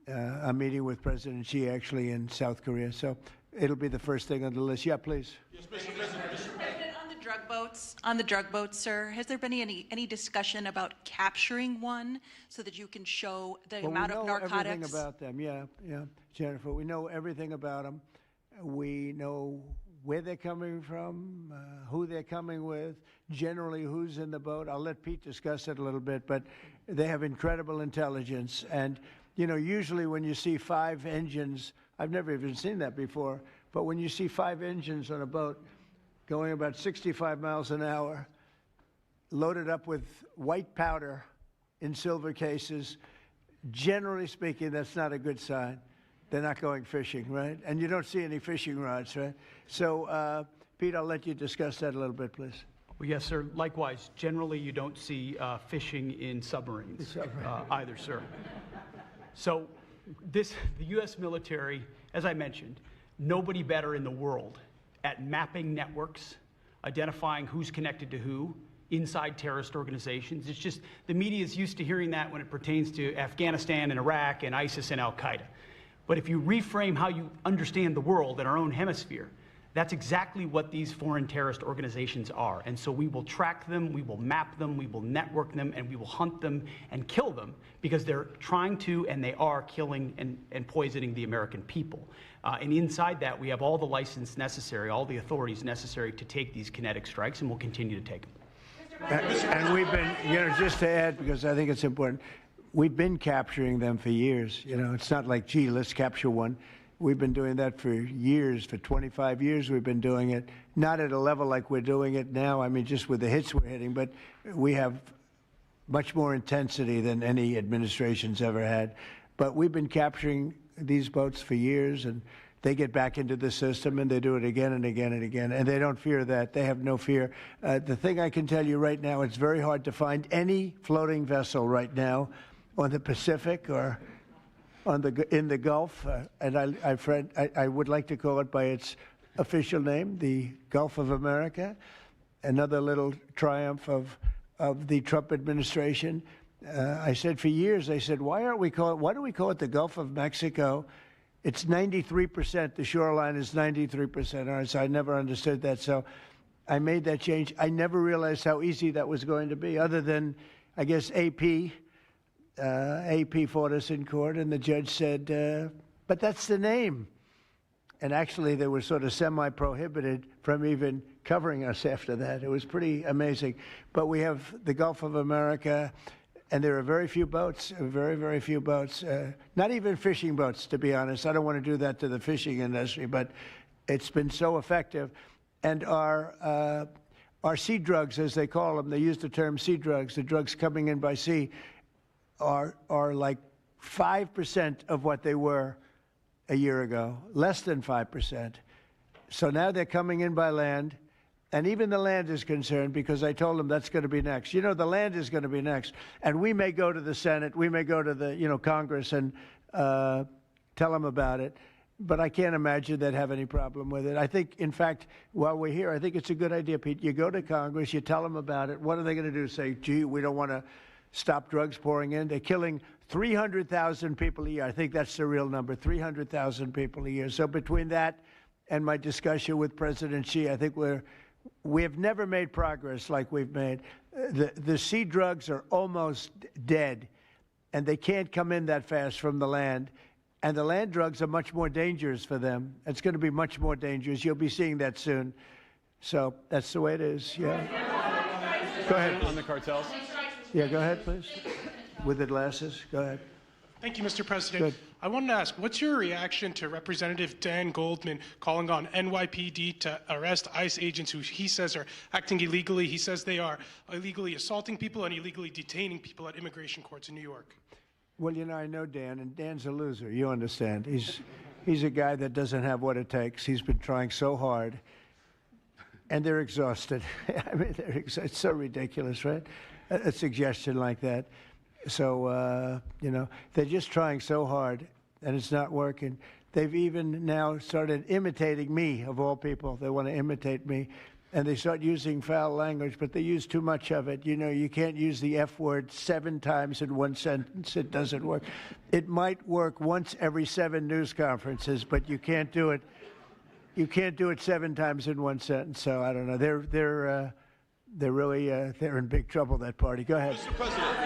I'm meeting with President Xi actually in South Korea. So it'll be the first thing on the list. Yeah, please. Yes, Mr. President. On the drug boats, sir, has there been any discussion about capturing one so that you can show the amount of narcotics? We know everything about them. Yeah, Jennifer. We know everything about them. We know where they're coming from, who they're coming with, generally who's in the boat. I'll let Pete discuss it a little bit, but they have incredible intelligence. And, you know, usually when you see 5 engines, I've never even seen that before, but when you see 5 engines on a boat going about 65 miles an hour, loaded up with white powder in silver cases, generally speaking, that's not a good sign. They're not going fishing, right? And you don't see any fishing rods, right? So, Pete, I'll let you discuss that a little bit, please. Well, yes, sir. Likewise, generally you don't see fishing in submarines either, sir. So the U.S. military, as I mentioned, nobody better in the world at mapping networks, identifying who's connected to who inside terrorist organizations. It's just the media is used to hearing that when it pertains to Afghanistan and Iraq and ISIS and Al-Qaeda. But if you reframe how you understand the world in our own hemisphere, that's exactly what these foreign terrorist organizations are. And so we will track them, we will map them, we will network them, and we will hunt them and kill them because they're trying to and they are killing and poisoning the American people. And inside that, we have all the license necessary, all the authorities necessary to take these kinetic strikes, and we'll continue to take them. And we've been, you know, just to add, because I think it's important, we've been capturing them for years. You know, it's not like, gee, let's capture one. We've been doing that for years, for 25 years we've been doing it. Not at a level like we're doing it now, I mean, just with the hits we're hitting, but we have much more intensity than any administration's ever had. But we've been capturing these boats for years, and they get back into the system, and they do it again and again and again, and they don't fear that. They have no fear. The thing I can tell you right now, it's very hard to find any floating vessel right now on the Pacific or in the Gulf, and I would like to call it by its official name, the Gulf of America. Another little triumph of the Trump administration. I said for years, I said, why do we call it the Gulf of Mexico? It's 93%, the shoreline is 93%. All right, so I never understood that, so I made that change. I never realized how easy that was going to be, other than, I guess, AP fought us in court, and the judge said, but that's the name. And actually, they were sort of semi-prohibited from even covering us after that. It was pretty amazing. But we have the Gulf of America, and there are very few boats, very, very few boats, not even fishing boats, to be honest. I don't want to do that to the fishing industry, but it's been so effective. And our sea drugs, as they call them, they use the term sea drugs, the drugs coming in by sea, are like 5% of what they were a year ago, less than 5%. So now they're coming in by land, and even the land is concerned, because I told them that's going to be next. You know, the land is going to be next. And we may go to the Senate, we may go to the, you know, Congress and tell them about it, but I can't imagine they'd have any problem with it. I think, in fact, while we're here, I think it's a good idea, Pete. You go to Congress, you tell them about it. What are they going to do? Say, gee, we don't want to stop drugs pouring in. They're killing 300,000 people a year. I think that's the real number, 300,000 people a year. So between that and my discussion with President Xi, I think we have never made progress like we've made. The sea drugs are almost dead, and they can't come in that fast from the land. And the land drugs are much more dangerous for them. It's going to be much more dangerous. You'll be seeing that soon. So that's the way it is, yeah. Go ahead. On the cartels. Yeah, go ahead, please. With the glasses, go ahead. Thank you, Mr. President. Good. I wanted to ask, what's your reaction to Representative Dan Goldman calling on NYPD to arrest ICE agents who he says are acting illegally? He says they are illegally assaulting people and illegally detaining people at immigration courts in New York. Well, you know, I know Dan, and Dan's a loser. You understand. He's a guy that doesn't have what it takes. He's been trying so hard, and they're exhausted. I mean, it's so ridiculous, right? A suggestion like that. So, you know, they're just trying so hard, and it's not working. They've even now started imitating me, of all people. They want to imitate me, and they start using foul language, but they use too much of it. You know, you can't use the F word 7 times in one sentence. It doesn't work. It might work once every 7 news conferences, but you can't do it. You can't do it 7 times in one sentence. So I don't know. They're really they're in big trouble. That party. Go ahead. Mr. President.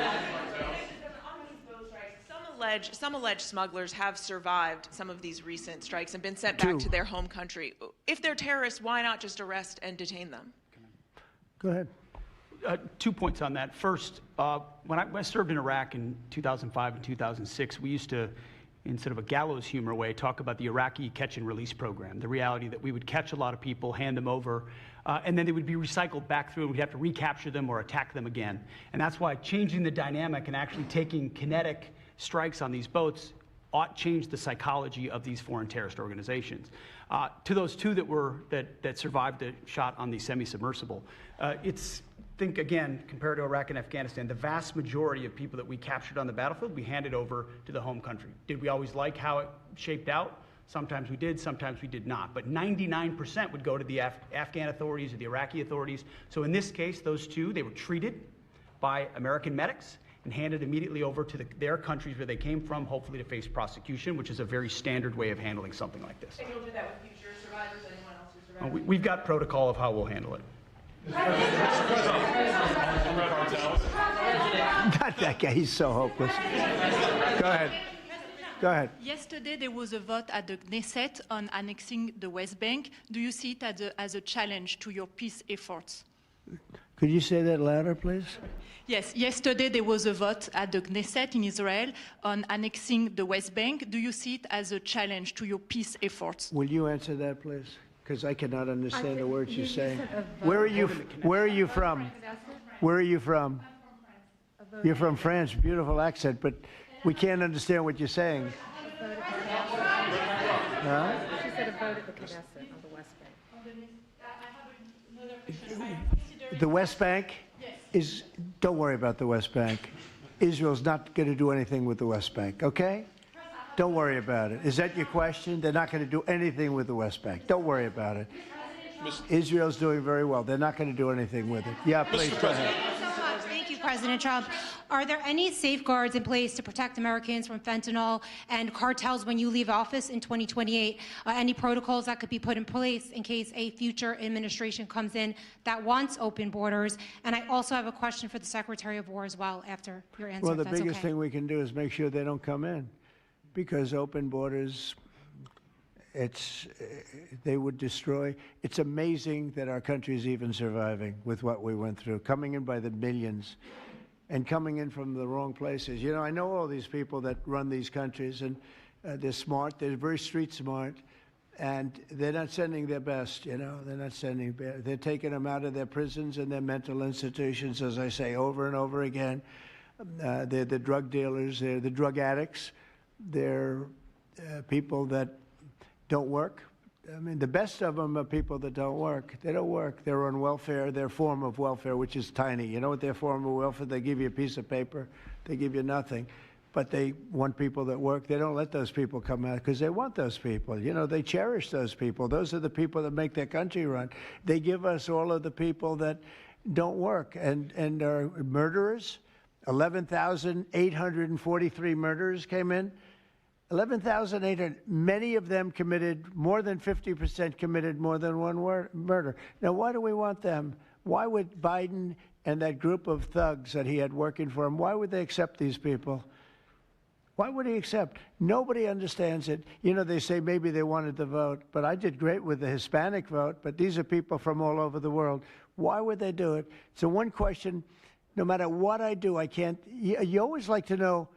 Some alleged smugglers have survived some of these recent strikes and been sent back to their home country. If they're terrorists, why not just arrest and detain them? Go ahead. 2 points on that. First, when I served in Iraq in 2005 and 2006, we used to, in sort of a gallows humor way, talk about the Iraqi catch and release program, the reality that we would catch a lot of people, hand them over, and then they would be recycled back through, and we'd have to recapture them or attack them again. And that's why changing the dynamic and actually taking kinetic strikes on these boats ought change the psychology of these foreign terrorist organizations. To those 2 that survived the shot on the semi-submersible, think again, compared to Iraq and Afghanistan, the vast majority of people that we captured on the battlefield, we handed over to the home country. Did we always like how it shaped out? Sometimes we did, sometimes we did not. But 99% would go to the Afghan authorities or the Iraqi authorities. So in this case, those 2, they were treated by American medics and handed immediately over to their countries where they came from, hopefully to face prosecution, which is a very standard way of handling something like this. And you'll do that with future survivors, anyone else who survived? We've got protocol of how we'll handle it. Not that guy. He's so hopeless. Go ahead. Go ahead. Yesterday, there was a vote at the Knesset on annexing the West Bank. Do you see it as a challenge to your peace efforts? Could you say that louder, please? Yes, yesterday there was a vote at the Knesset in Israel on annexing the West Bank. Do you see it as a challenge to your peace efforts? Will you answer that, please? Because I cannot understand the words you're saying. Where are you from? Where are you from? You're from France. Beautiful accent, but we can't understand what you're saying. Huh? She said a vote at the Knesset on the West Bank. The West Bank is, don't worry about the West Bank. Israel's not going to do anything with the West Bank, okay? Don't worry about it. Is that your question? They're not going to do anything with the West Bank. Don't worry about it. Israel's doing very well. They're not going to do anything with it. Yeah, please, go ahead. Thank you, President Trump. Are there any safeguards in place to protect Americans from fentanyl and cartels when you leave office in 2028? Any protocols that could be put in place in case a future administration comes in that wants open borders? And I also have a question for the Secretary of War as well after your answer. Well, the if that's biggest okay. thing we can do is make sure they don't come in, because open borders, they would destroy. It's amazing that our country is even surviving with what we went through, coming in by the millions and coming in from the wrong places. You know, I know all these people that run these countries, and they're smart. They're very street smart, and they're not sending their best, you know. They're not sending, they're taking them out of their prisons and their mental institutions, as I say over and over again. They're the drug dealers. They're the drug addicts. They're people that don't work. I mean, the best of them are people that don't work. They don't work. They're on welfare, their form of welfare, which is tiny. You know what their form of welfare? They give you a piece of paper. They give you nothing. But they want people that work. They don't let those people come out because they want those people. You know, they cherish those people. Those are the people that make their country run. They give us all of the people that don't work and are murderers. 11,843 murderers came in. 11,800, many of them committed, more than 50% committed more than one murder. Now, why do we want them? Why would Biden and that group of thugs that he had working for him, why would they accept these people? Why would he accept? Nobody understands it. You know, they say maybe they wanted the vote, but I did great with the Hispanic vote, but these are people from all over the world. Why would they do it? So one question, no matter what I do, I can't, you always like to know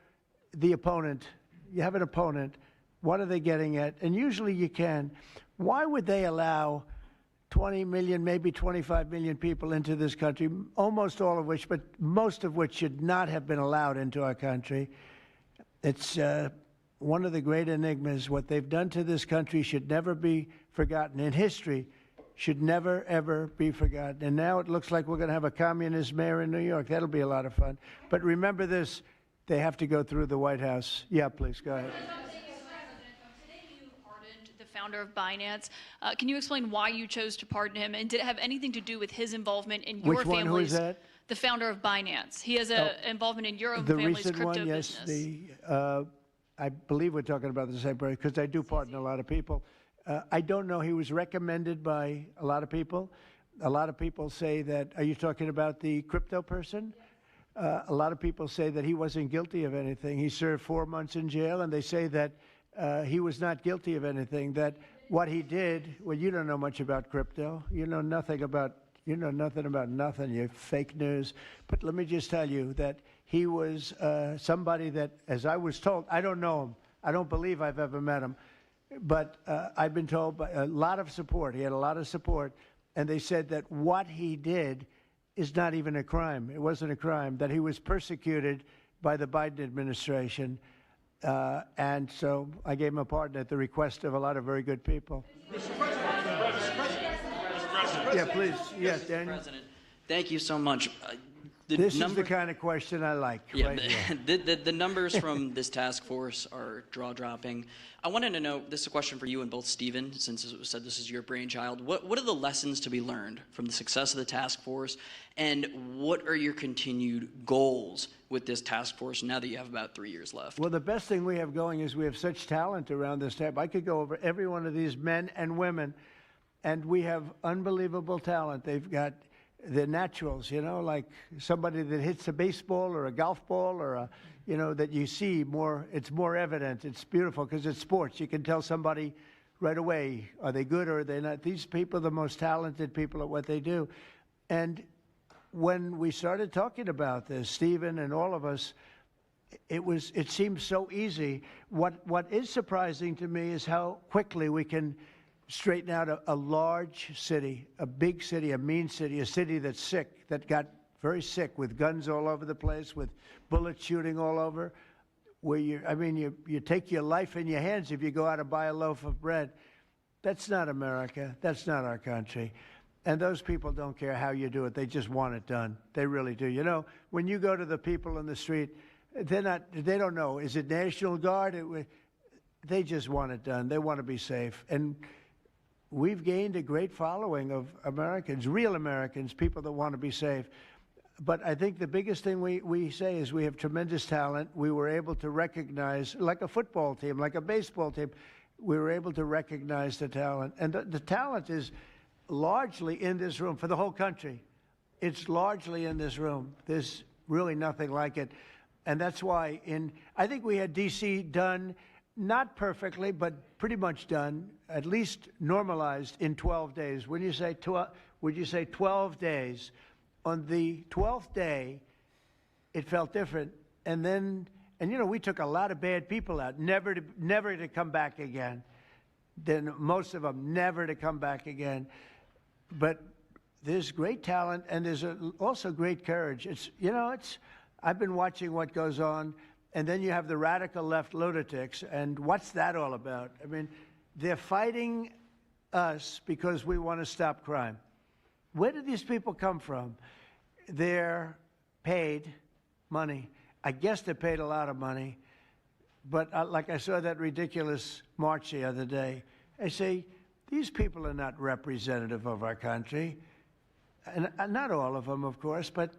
the opponent. You have an opponent. What are they getting at? And usually you can. Why would they allow 20 million, maybe 25 million people into this country, almost all of which, but most of which should not have been allowed into our country? It's one of the great enigmas. What they've done to this country should never be forgotten. In history, should never, ever be forgotten. And now it looks like we're going to have a communist mayor in New York. That'll be a lot of fun. But remember this, they have to go through the White House. Yeah, please, go ahead. Founder of Binance. Can you explain why you chose to pardon him, and did it have anything to do with his involvement in your Which one? family's? Who is that? The founder of Binance. He has an involvement in your own the family's recent crypto one, yes, business. I believe we're talking about the same person, because I do pardon a lot of people. I don't know. He was recommended by a lot of people. A lot of people say that, are you talking about the crypto person? A lot of people say that he wasn't guilty of anything. He served 4 months in jail, and they say that he was not guilty of anything, that what he did, well, you don't know much about crypto. You know nothing about nothing, you fake news. But let me just tell you that he was somebody that, as I was told, I don't know him. I don't believe I've ever met him. But I've been told by a lot of support. He had a lot of support. And they said that what he did is not even a crime. It wasn't a crime, that he was persecuted by the Biden administration. And so I gave him a pardon at the request of a lot of very good people. Mr. President. Yeah, please. Yes, Daniel. President, thank you so much. This is the kind of question I like. Yeah, right here. the numbers from this task force are jaw-dropping. I wanted to know, this is a question for you and both Stephen, since it was said this is your brainchild. What are the lessons to be learned from the success of the task force, and what are your continued goals with this task force now that you have about 3 years left? Well, the best thing we have going is we have such talent around this table. I could go over every one of these men and women, and we have unbelievable talent. They've got the naturals, you know, like somebody that hits a baseball or a golf ball or a, you know, that you see more, it's more evident. It's beautiful because it's sports. You can tell somebody right away, are they good or are they not? These people are the most talented people at what they do. And when we started talking about this, Stephen and all of us, it seems so easy. What is surprising to me is how quickly we can straighten out a large city, a big city, a mean city, a city that's sick, that got very sick with guns all over the place, with bullets shooting all over, where you take your life in your hands if you go out and buy a loaf of bread. That's not America. That's not our country. And those people don't care how you do it. They just want it done. They really do. You know, when you go to the people in the street, they don't know. Is it National Guard? They just want it done. They want to be safe. And we've gained a great following of Americans, real Americans, people that want to be safe. But I think the biggest thing we say is we have tremendous talent. We were able to recognize, like a football team, like a baseball team, we were able to recognize the talent. And the talent is largely in this room for the whole country. It's largely in this room. There's really nothing like it. And that's why I think we had D.C. done, not perfectly, but pretty much done, at least normalized in 12 days. When you say 12, would you say 12 days? On the 12th day, it felt different. And you know, we took a lot of bad people out, never to come back again. Then most of them never to come back again. But there's great talent, and there's also great courage. I've been watching what goes on. And then you have the radical left lunatics, and what's that all about? I mean, they're fighting us because we want to stop crime. Where do these people come from? They're paid money. I guess they're paid a lot of money. But like I saw that ridiculous march the other day, I say, these people are not representative of our country. And not all of them, of course, but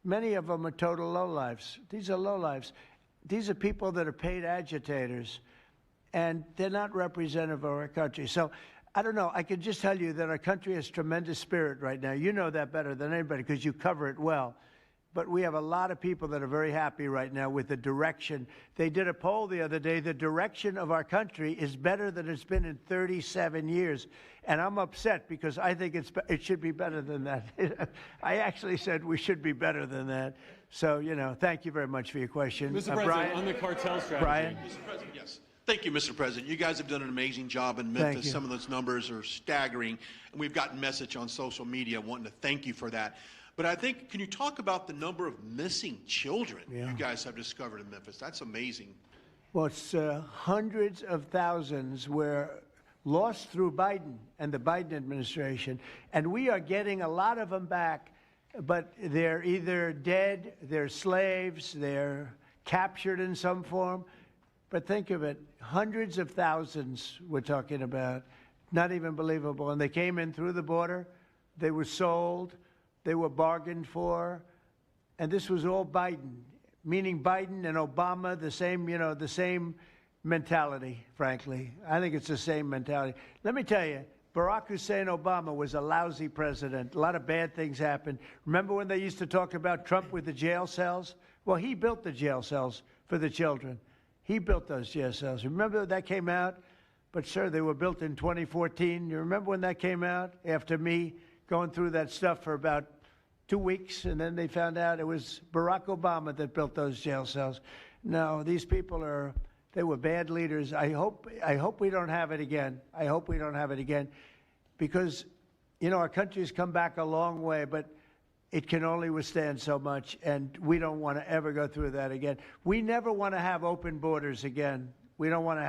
many of them are total lowlifes. These are lowlifes. These are people that are paid agitators, and they're not representative of our country. So I don't know. I can just tell you that our country has tremendous spirit right now. You know that better than anybody because you cover it well. but we have a lot of people that are very happy right now with the direction. They did a poll the other day. The direction of our country is better than it's been in 37 years. And I'm upset because I think it should be better than that. I actually said we should be better than that. So, you know, thank you very much for your question. Mr. President, Brian, on the cartel strategy. Brian? Mr. President, yes. Thank you, Mr. President. You guys have done an amazing job in Memphis. Some of those numbers are staggering, and we've gotten message on social media wanting to thank you for that. But I think, can you talk about the number of missing children you guys have discovered in Memphis? That's amazing. Well, it's hundreds of thousands were lost through Biden and the Biden administration, and we are getting a lot of them back, but they're either dead, they're slaves, they're captured in some form. But think of it, hundreds of thousands we're talking about, not even believable. And they came in through the border, they were sold, they were bargained for, and this was all Biden, meaning Biden and Obama, the same, you know, the same mentality, frankly. I think it's the same mentality. Let me tell you, Barack Hussein Obama was a lousy president. A lot of bad things happened. Remember when they used to talk about Trump with the jail cells? Well, he built the jail cells for the children. He built those jail cells. Remember that came out? But, sir, they were built in 2014. You remember when that came out? After me going through that stuff for about 2 weeks, and then they found out it was Barack Obama that built those jail cells. No, these people they were bad leaders. I hope we don't have it again. I hope we don't have it again because, you know, our country's come back a long way, but it can only withstand so much, and we don't want to ever go through that again. We never want to have open borders again. We don't want to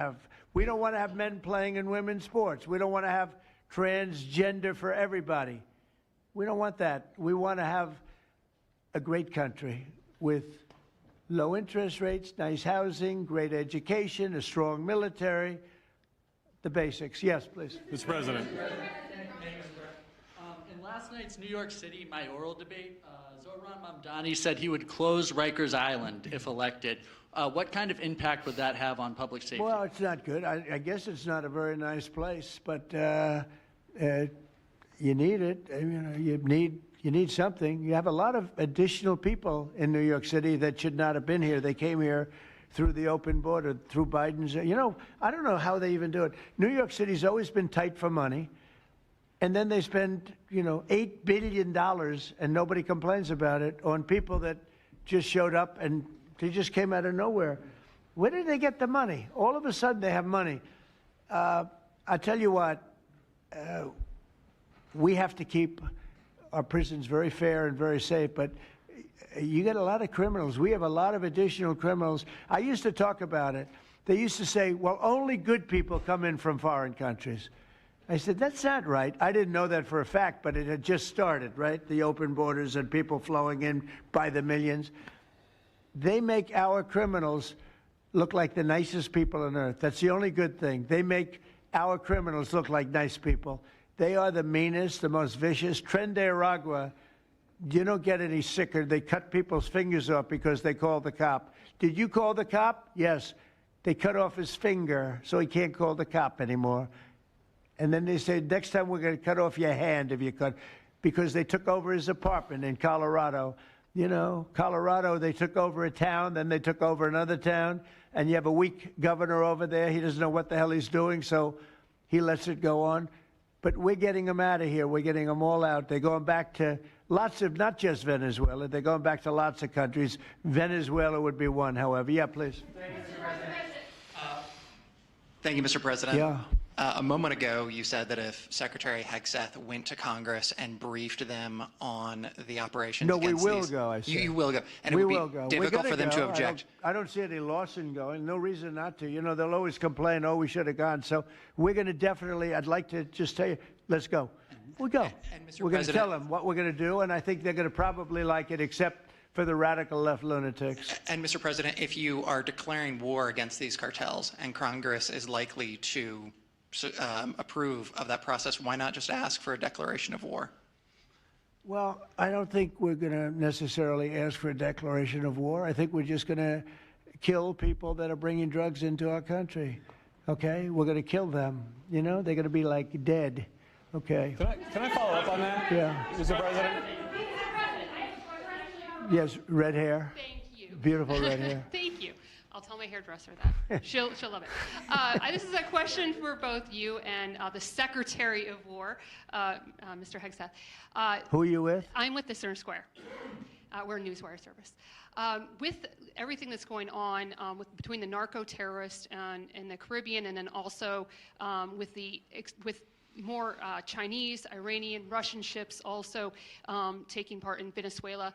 have men playing in women's sports. We don't want to have transgender for everybody. We don't want that. We want to have a great country with low interest rates, nice housing, great education, a strong military, the basics. Yes, please. Mr. President. In last night's New York City mayoral debate, Zohran Mamdani said he would close Rikers Island if elected. What kind of impact would that have on public safety? Well, it's not good. I guess it's not a very nice place, but you need it. You need something. You have a lot of additional people in New York City that should not have been here. They came here through the open border, through Biden's. You know, I don't know how they even do it. New York City's always been tight for money, and then they spend, you know, $8 billion, and nobody complains about it, on people that just showed up and they just came out of nowhere. Where did they get the money? All of a sudden they have money. I tell you what, we have to keep our prisons very fair and very safe, but you get a lot of criminals. We have a lot of additional criminals. I used to talk about it. They used to say, well, only good people come in from foreign countries. I said, that's not right. I didn't know that for a fact, but it had just started, right? The open borders and people flowing in by the millions. They make our criminals look like the nicest people on earth. That's the only good thing. They make our criminals look like nice people. They are the meanest, the most vicious. Tren de Aragua, you don't get any sicker. They cut people's fingers off because they called the cop. Did you call the cop? Yes. They cut off his finger so he can't call the cop anymore. And then they say, next time we're going to cut off your hand if you cut, because they took over his apartment in Colorado. You know, Colorado, they took over a town, then they took over another town, and you have a weak governor over there. He doesn't know what the hell he's doing, so he lets it go on. But we're getting them out of here. We're getting them all out. They're going back to lots of, not just Venezuela, they're going back to lots of countries. Venezuela would be one, however. Yeah, please. Thank you, Mr. President. Yeah. A moment ago, you said that if Secretary Hegseth went to Congress and briefed them on the operations No, we against will these, go, I said. You will go. And we it would will be go. difficult for them to object. I don't see any Lawson going. No reason not to. You know, they'll always complain, oh, we should have gone. So we're going to definitely, I'd like to just tell you, let's go. We'll go. And Mr. We're going to President, tell them what we're going to do, and I think they're going to probably like it, except for the radical left lunatics. And Mr. President, if you are declaring war against these cartels and Congress is likely to approve of that process, why not just ask for a declaration of war? Well, I don't think we're going to necessarily ask for a declaration of war. I think we're just going to kill people that are bringing drugs into our country. Okay? We're going to kill them. You know, they're going to be like dead. Okay. Can I follow up on that? Yeah. Mr. President? Yes, red hair. Thank you. Beautiful red hair. Thank you. I'll tell my hairdresser that. She'll love it. This is a question for both you and the Secretary of War, Mr. Hegseth. Who are you with? I'm with the Center Square. We're a newswire service. With everything that's going on between the narco-terrorists in the Caribbean, and then also with more Chinese, Iranian, Russian ships also taking part in Venezuela.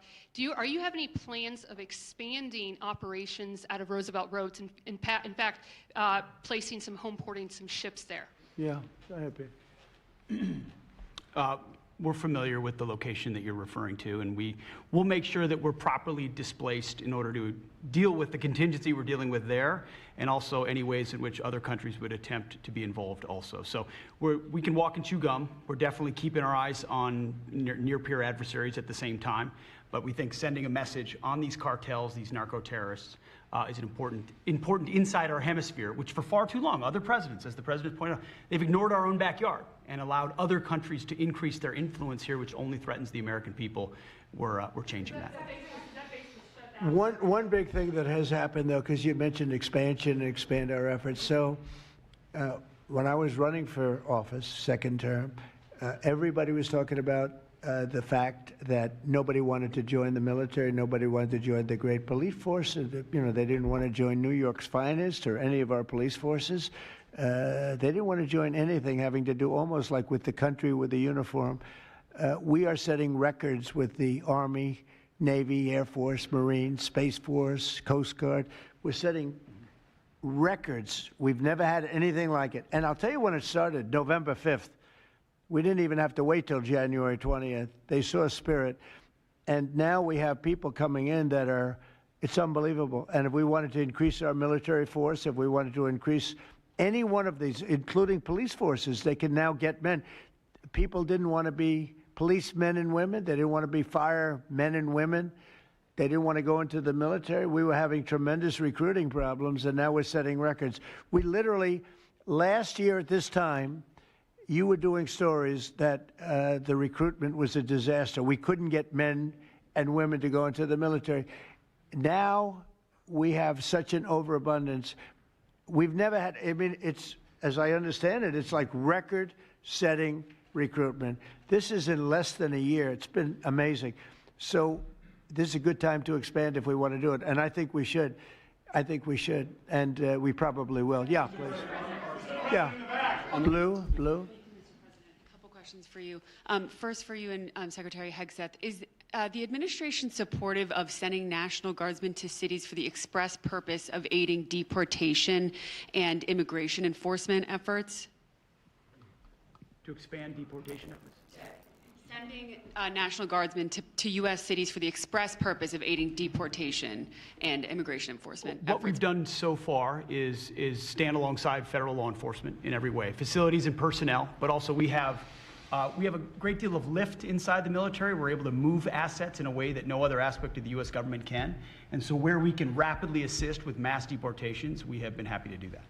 Are you have any plans of expanding operations out of Roosevelt Roads, and in fact, placing home porting some ships there? Yeah, go ahead, Pete. We're familiar with the location that you're referring to, and we'll make sure that we're properly displaced in order to deal with the contingency we're dealing with there, and also any ways in which other countries would attempt to be involved also. So we can walk and chew gum. We're definitely keeping our eyes on near-peer adversaries at the same time, but we think sending a message on these cartels, these narco-terrorists, is an important inside our hemisphere, which for far too long, other presidents, as the president pointed out, they've ignored our own backyard and allowed other countries to increase their influence here, which only threatens the American people. We're changing that. One big thing that has happened, though, because you mentioned expansion and expand our efforts. So when I was running for office, second term, everybody was talking about the fact that nobody wanted to join the military, nobody wanted to join the great police force. They didn't want to join New York's finest or any of our police forces. They didn't want to join anything having to do almost like with the country with the uniform. We are setting records with the Army, Navy, Air Force, Marines, Space Force, Coast Guard. We're setting records. We've never had anything like it. And I'll tell you when it started, November 5th. We didn't even have to wait till January 20th. They saw spirit. And now we have people coming in that are, it's unbelievable. And if we wanted to increase our military force, if we wanted to increase any one of these, including police forces, they can now get men. People didn't want to be policemen and women. They didn't want to be firemen and women. They didn't want to go into the military. We were having tremendous recruiting problems, and now we're setting records. We literally, last year at this time, you were doing stories that the recruitment was a disaster. We couldn't get men and women to go into the military. Now we have such an overabundance. We've never had, I mean, it's, as I understand it, it's like record-setting recruitment. This is in less than a year. It's been amazing. So this is a good time to expand if we want to do it. And I think we should. I think we should. And we probably will. Yeah, please. Yeah. Blue. A couple questions for you. First for you and Secretary Hegseth. Is the administration supportive of sending National Guardsmen to cities for the express purpose of aiding deportation and immigration enforcement efforts? To expand deportation efforts? Sending National Guardsmen to U.S. cities for the express purpose of aiding deportation and immigration enforcement efforts. What we've done so far is stand alongside federal law enforcement in every way, facilities and personnel, but also we have a great deal of lift inside the military. We're able to move assets in a way that no other aspect of the U.S. government can. And so where we can rapidly assist with mass deportations, we have been happy to do that.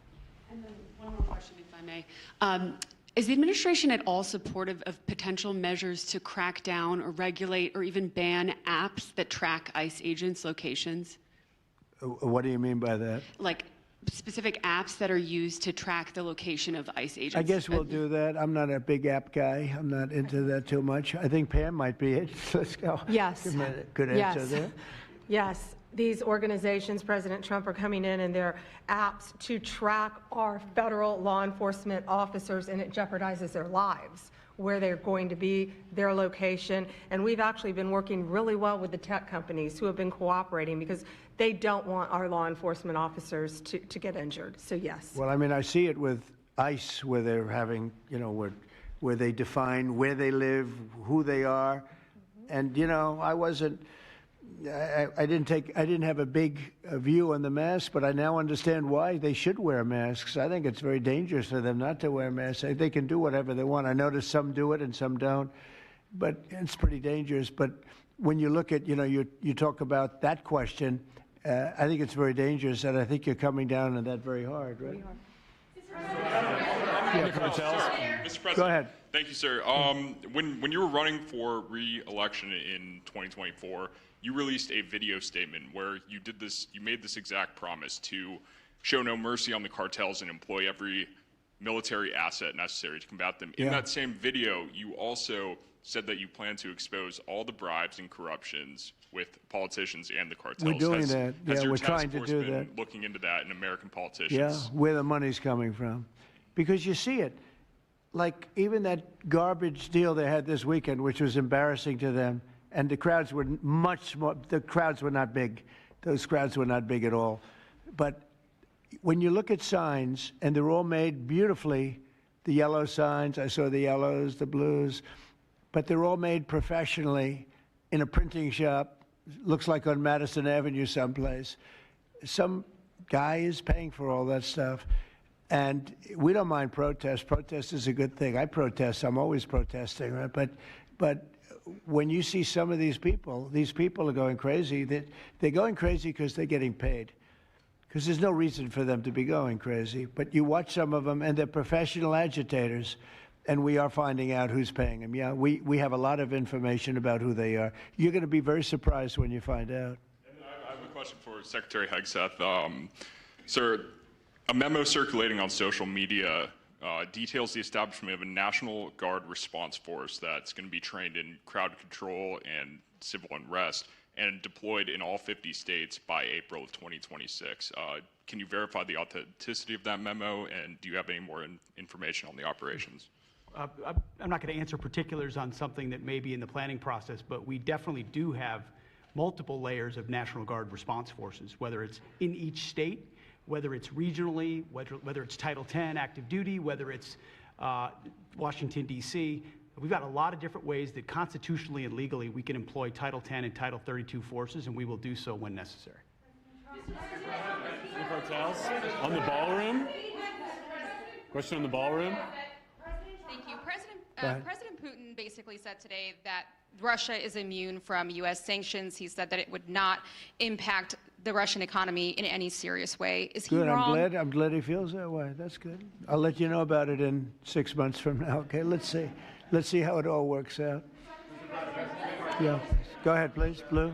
And then one more question, if I may. Is the administration at all supportive of potential measures to crack down or regulate or even ban apps that track ICE agents' locations? What do you mean by that? Like specific apps that are used to track the location of ICE agents? I guess we'll do that. I'm not a big app guy. I'm not into that too much. I think Pam might be it. Let's go. Yes. Good answer there. Yes. These organizations, President Trump, are coming in and their apps to track our federal law enforcement officers, and it jeopardizes their lives, where they're going to be, their location. And we've actually been working really well with the tech companies who have been cooperating because they don't want our law enforcement officers to get injured. So yes. Well, I mean, I see it with ICE, where they're having, where they define where they live, who they are. And, I didn't have a big view on the mask, but I now understand why they should wear masks. I think it's very dangerous for them not to wear masks. They can do whatever they want. I notice some do it and some don't, but it's pretty dangerous. But when you look at, you talk about that question, I think it's very dangerous, and I think you're coming down on that very hard, right? Mr. President. Go ahead. Thank you, sir. When you were running for re-election in 2024, you released a video statement where you made this exact promise to show no mercy on the cartels and employ every military asset necessary to combat them. In that same video, you also said that you plan to expose all the bribes and corruptions with politicians and the cartels. We're doing that. Has your We're task trying to force do been that. looking into that in American politicians? Yeah, where the money's coming from. Because you see it. Like even that garbage deal they had this weekend, which was embarrassing to them, and the crowds were much more, the crowds were not big. Those crowds were not big at all. But when you look at signs, and they're all made beautifully, the yellow signs, I saw the yellows, the blues, but they're all made professionally in a printing shop, looks like on Madison Avenue someplace. Some guy is paying for all that stuff. And we don't mind protest. Protest is a good thing. I protest. I'm always protesting, right? But when you see some of these people are going crazy. They're going crazy because they're getting paid. Because there's no reason for them to be going crazy. But you watch some of them, and they're professional agitators, and we are finding out who's paying them. Yeah, we have a lot of information about who they are. You're going to be very surprised when you find out. And I have a question for Secretary Hegseth. Sir, a memo circulating on social media details the establishment of a National Guard response force that's going to be trained in crowd control and civil unrest and deployed in all 50 states by April of 2026. Can you verify the authenticity of that memo, and do you have any more information on the operations? I'm not going to answer particulars on something that may be in the planning process, but we definitely do have multiple layers of National Guard response forces, whether it's in each state, whether it's regionally, whether it's Title 10 active duty, whether it's Washington, D.C. We've got a lot of different ways that constitutionally and legally we can employ Title 10 and Title 32 forces, and we will do so when necessary. The cartels on the ballroom? Question on the ballroom? Thank you. President Putin basically said today that Russia is immune from U.S. sanctions. He said that it would not impact the Russian economy in any serious way. Is he Good. wrong? I'm glad he feels that way. That's good. I'll let you know about it in 6 months from now. Okay. Let's see how it all works out. Yeah. Go ahead, please. Blue.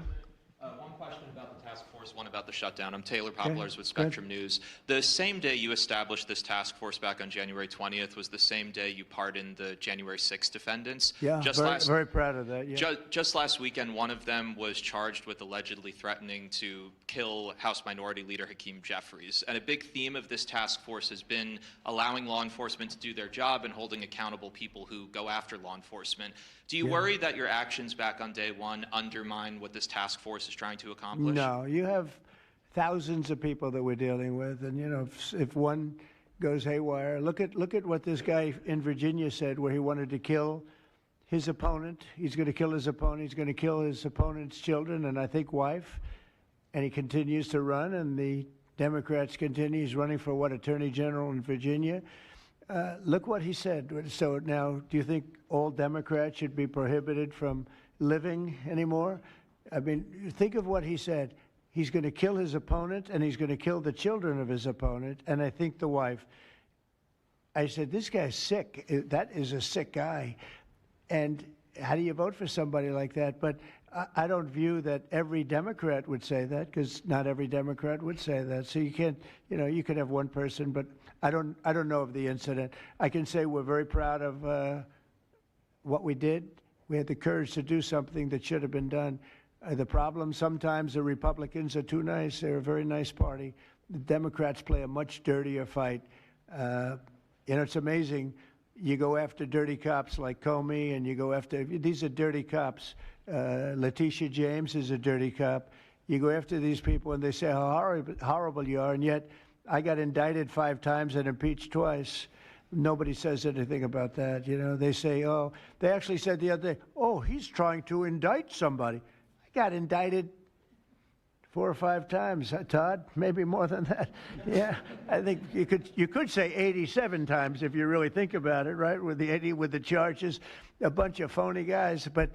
One question about the task force, one about the shutdown. I'm Taylor Poplars with Spectrum News. The same day you established this task force back on January 20th was the same day you pardoned the January 6th defendants. Yeah, very proud of that. Yeah. Just last weekend, one of them was charged with allegedly threatening to kill House Minority Leader Hakeem Jeffries. And a big theme of this task force has been allowing law enforcement to do their job and holding accountable people who go after law enforcement. Do you worry that your actions back on day one undermine what this task force is trying to accomplish? No, you have thousands of people that we're dealing with, and you know, if one goes haywire, look at what this guy in Virginia said, where he wanted to kill his opponent. He's going to kill his opponent. He's going to kill his opponent's children and I think wife. And he continues to run, and the Democrats continue. He's running for what, Attorney General in Virginia? Look what he said. So now, do you think all Democrats should be prohibited from living anymore? I mean, think of what he said. He's going to kill his opponent, and he's going to kill the children of his opponent, and I think the wife. I said, this guy's sick. That is a sick guy. And how do you vote for somebody like that? But I don't view that every Democrat would say that, because not every Democrat would say that. So you can't, you know, you could have one person, but I don't know of the incident. I can say we're very proud of what we did. We had the courage to do something that should have been done. The problem, sometimes the Republicans are too nice. They're a very nice party. The Democrats play a much dirtier fight. You know, it's amazing. You go after dirty cops like Comey, and you go after, these are dirty cops. Letitia James is a dirty cop. You go after these people, and they say how horrible you are, and yet I got indicted 5 times and impeached twice. Nobody says anything about that. You know, they say, oh, they actually said the other day, oh, he's trying to indict somebody. I got indicted 4 or 5 times, Todd, maybe more than that. Yeah, I think you could say 87 times if you really think about it, right? With the charges, a bunch of phony guys, but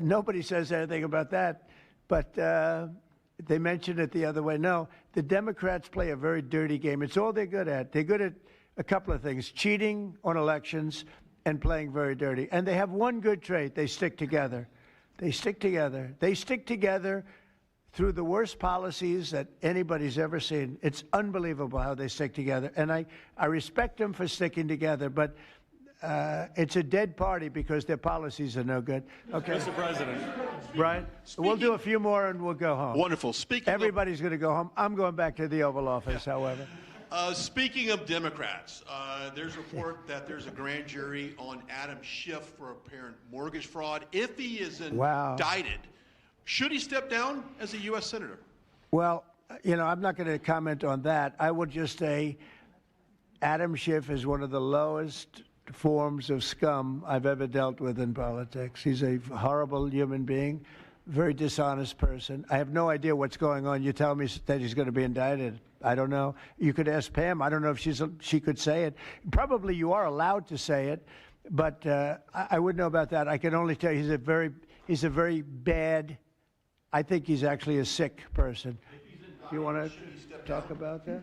nobody says anything about that. But they mentioned it the other way. No, the Democrats play a very dirty game. It's all they're good at. They're good at a couple of things: cheating on elections and playing very dirty. And they have one good trait. They stick together. They stick together. They stick together through the worst policies that anybody's ever seen. It's unbelievable how they stick together. And I respect them for sticking together, but it's a dead party because their policies are no good. Okay. Mr. President. Brian, we'll do a few more and we'll go home. Wonderful. Everybody's going to go home. I'm going back to the Oval Office, however. Speaking of Democrats, there's a report that there's a grand jury on Adam Schiff for apparent mortgage fraud. If he is indicted, should he step down as a U.S. Senator? Well, you know, I'm not going to comment on that. I would just say Adam Schiff is one of the lowest forms of scum I've ever dealt with in politics. He's a horrible human being, very dishonest person. I have no idea what's going on. You tell me that he's going to be indicted. I don't know. You could ask Pam. I don't know if she could say it. Probably you are allowed to say it, but I wouldn't know about that. I can only tell you he's a very bad, I think he's actually a sick person. Do you want to talk about that?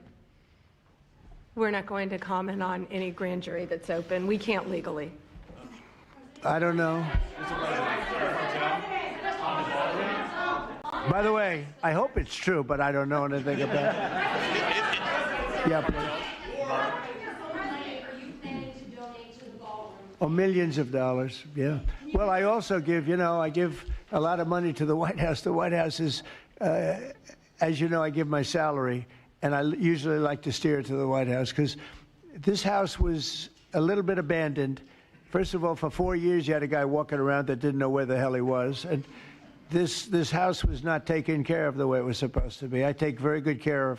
We're not going to comment on any grand jury that's open. We can't legally. I don't know. By the way, I hope it's true, but I don't know anything about it. Yeah, please. Oh, millions of dollars, yeah. Well, I also give, I give a lot of money to the White House. The White House is, as you know, I give my salary, and I usually like to steer it to the White House because this house was a little bit abandoned. First of all, for 4 years, you had a guy walking around that didn't know where the hell he was. And this house was not taken care of the way it was supposed to be. I take very good care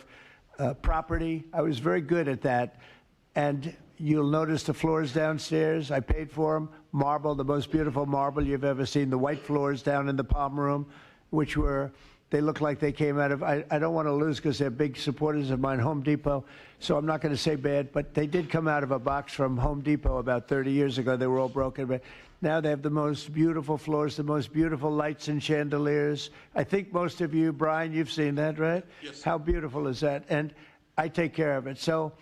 of property. I was very good at that. And you'll notice the floors downstairs, I paid for them. Marble, the most beautiful marble you've ever seen. The white floors down in the palm room, which they look like they came out of, I don't want to lose because they're big supporters of mine, Home Depot, so I'm not going to say bad, but they did come out of a box from Home Depot about 30 years ago. They were all broken, but now they have the most beautiful floors, the most beautiful lights and chandeliers. I think most of you, Brian, you've seen that, right? Yes. How beautiful is that? And I take care of it. So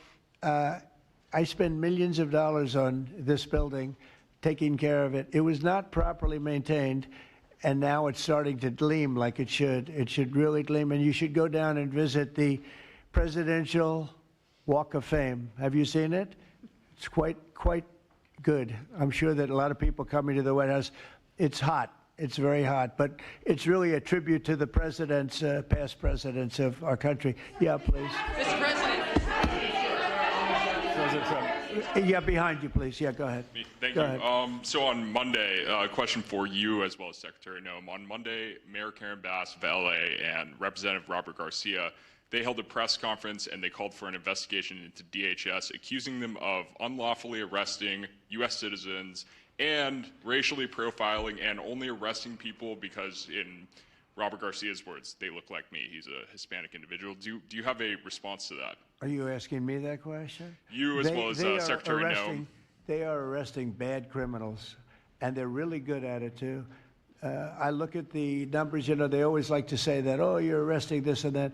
I spend millions of dollars on this building, taking care of it. It was not properly maintained. And now it's starting to gleam like it should. It should really gleam. And you should go down and visit the Presidential Walk of Fame. Have you seen it? It's quite good. I'm sure that a lot of people coming to the White House, it's hot. It's very hot. But it's really a tribute to the presidents, past presidents of our country. Yeah, please. Mr. President. President Trump. Yeah, behind you, please. Yeah, go ahead. Thank Go you. ahead. So on Monday, a question for you as well as Secretary Noem. On Monday, Mayor Karen Bass of LA and Representative Robert Garcia, they held a press conference and they called for an investigation into DHS, accusing them of unlawfully arresting U.S. citizens and racially profiling and only arresting people because, in Robert Garcia's words, they look like me. He's a Hispanic individual. Do you have a response to that? Are you asking me that question? You as well as Secretary Noem. They are arresting bad criminals, and they're really good at it, too. I look at the numbers, they always like to say that, oh, you're arresting this and that.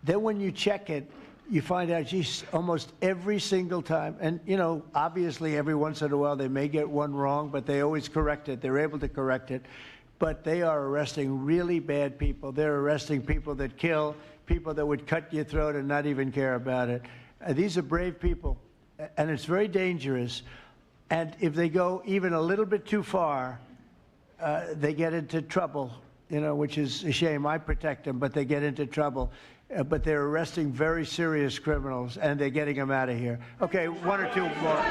Then when you check it, you find out, geez, almost every single time, and, obviously every once in a while they may get one wrong, but they always correct it. They're able to correct it. But they are arresting really bad people. They're arresting people that kill, people that would cut your throat and not even care about it. These are brave people, and it's very dangerous. And if they go even a little bit too far, they get into trouble, which is a shame. I protect them, but they get into trouble. But they're arresting very serious criminals, and they're getting them out of here. Okay, one or two more.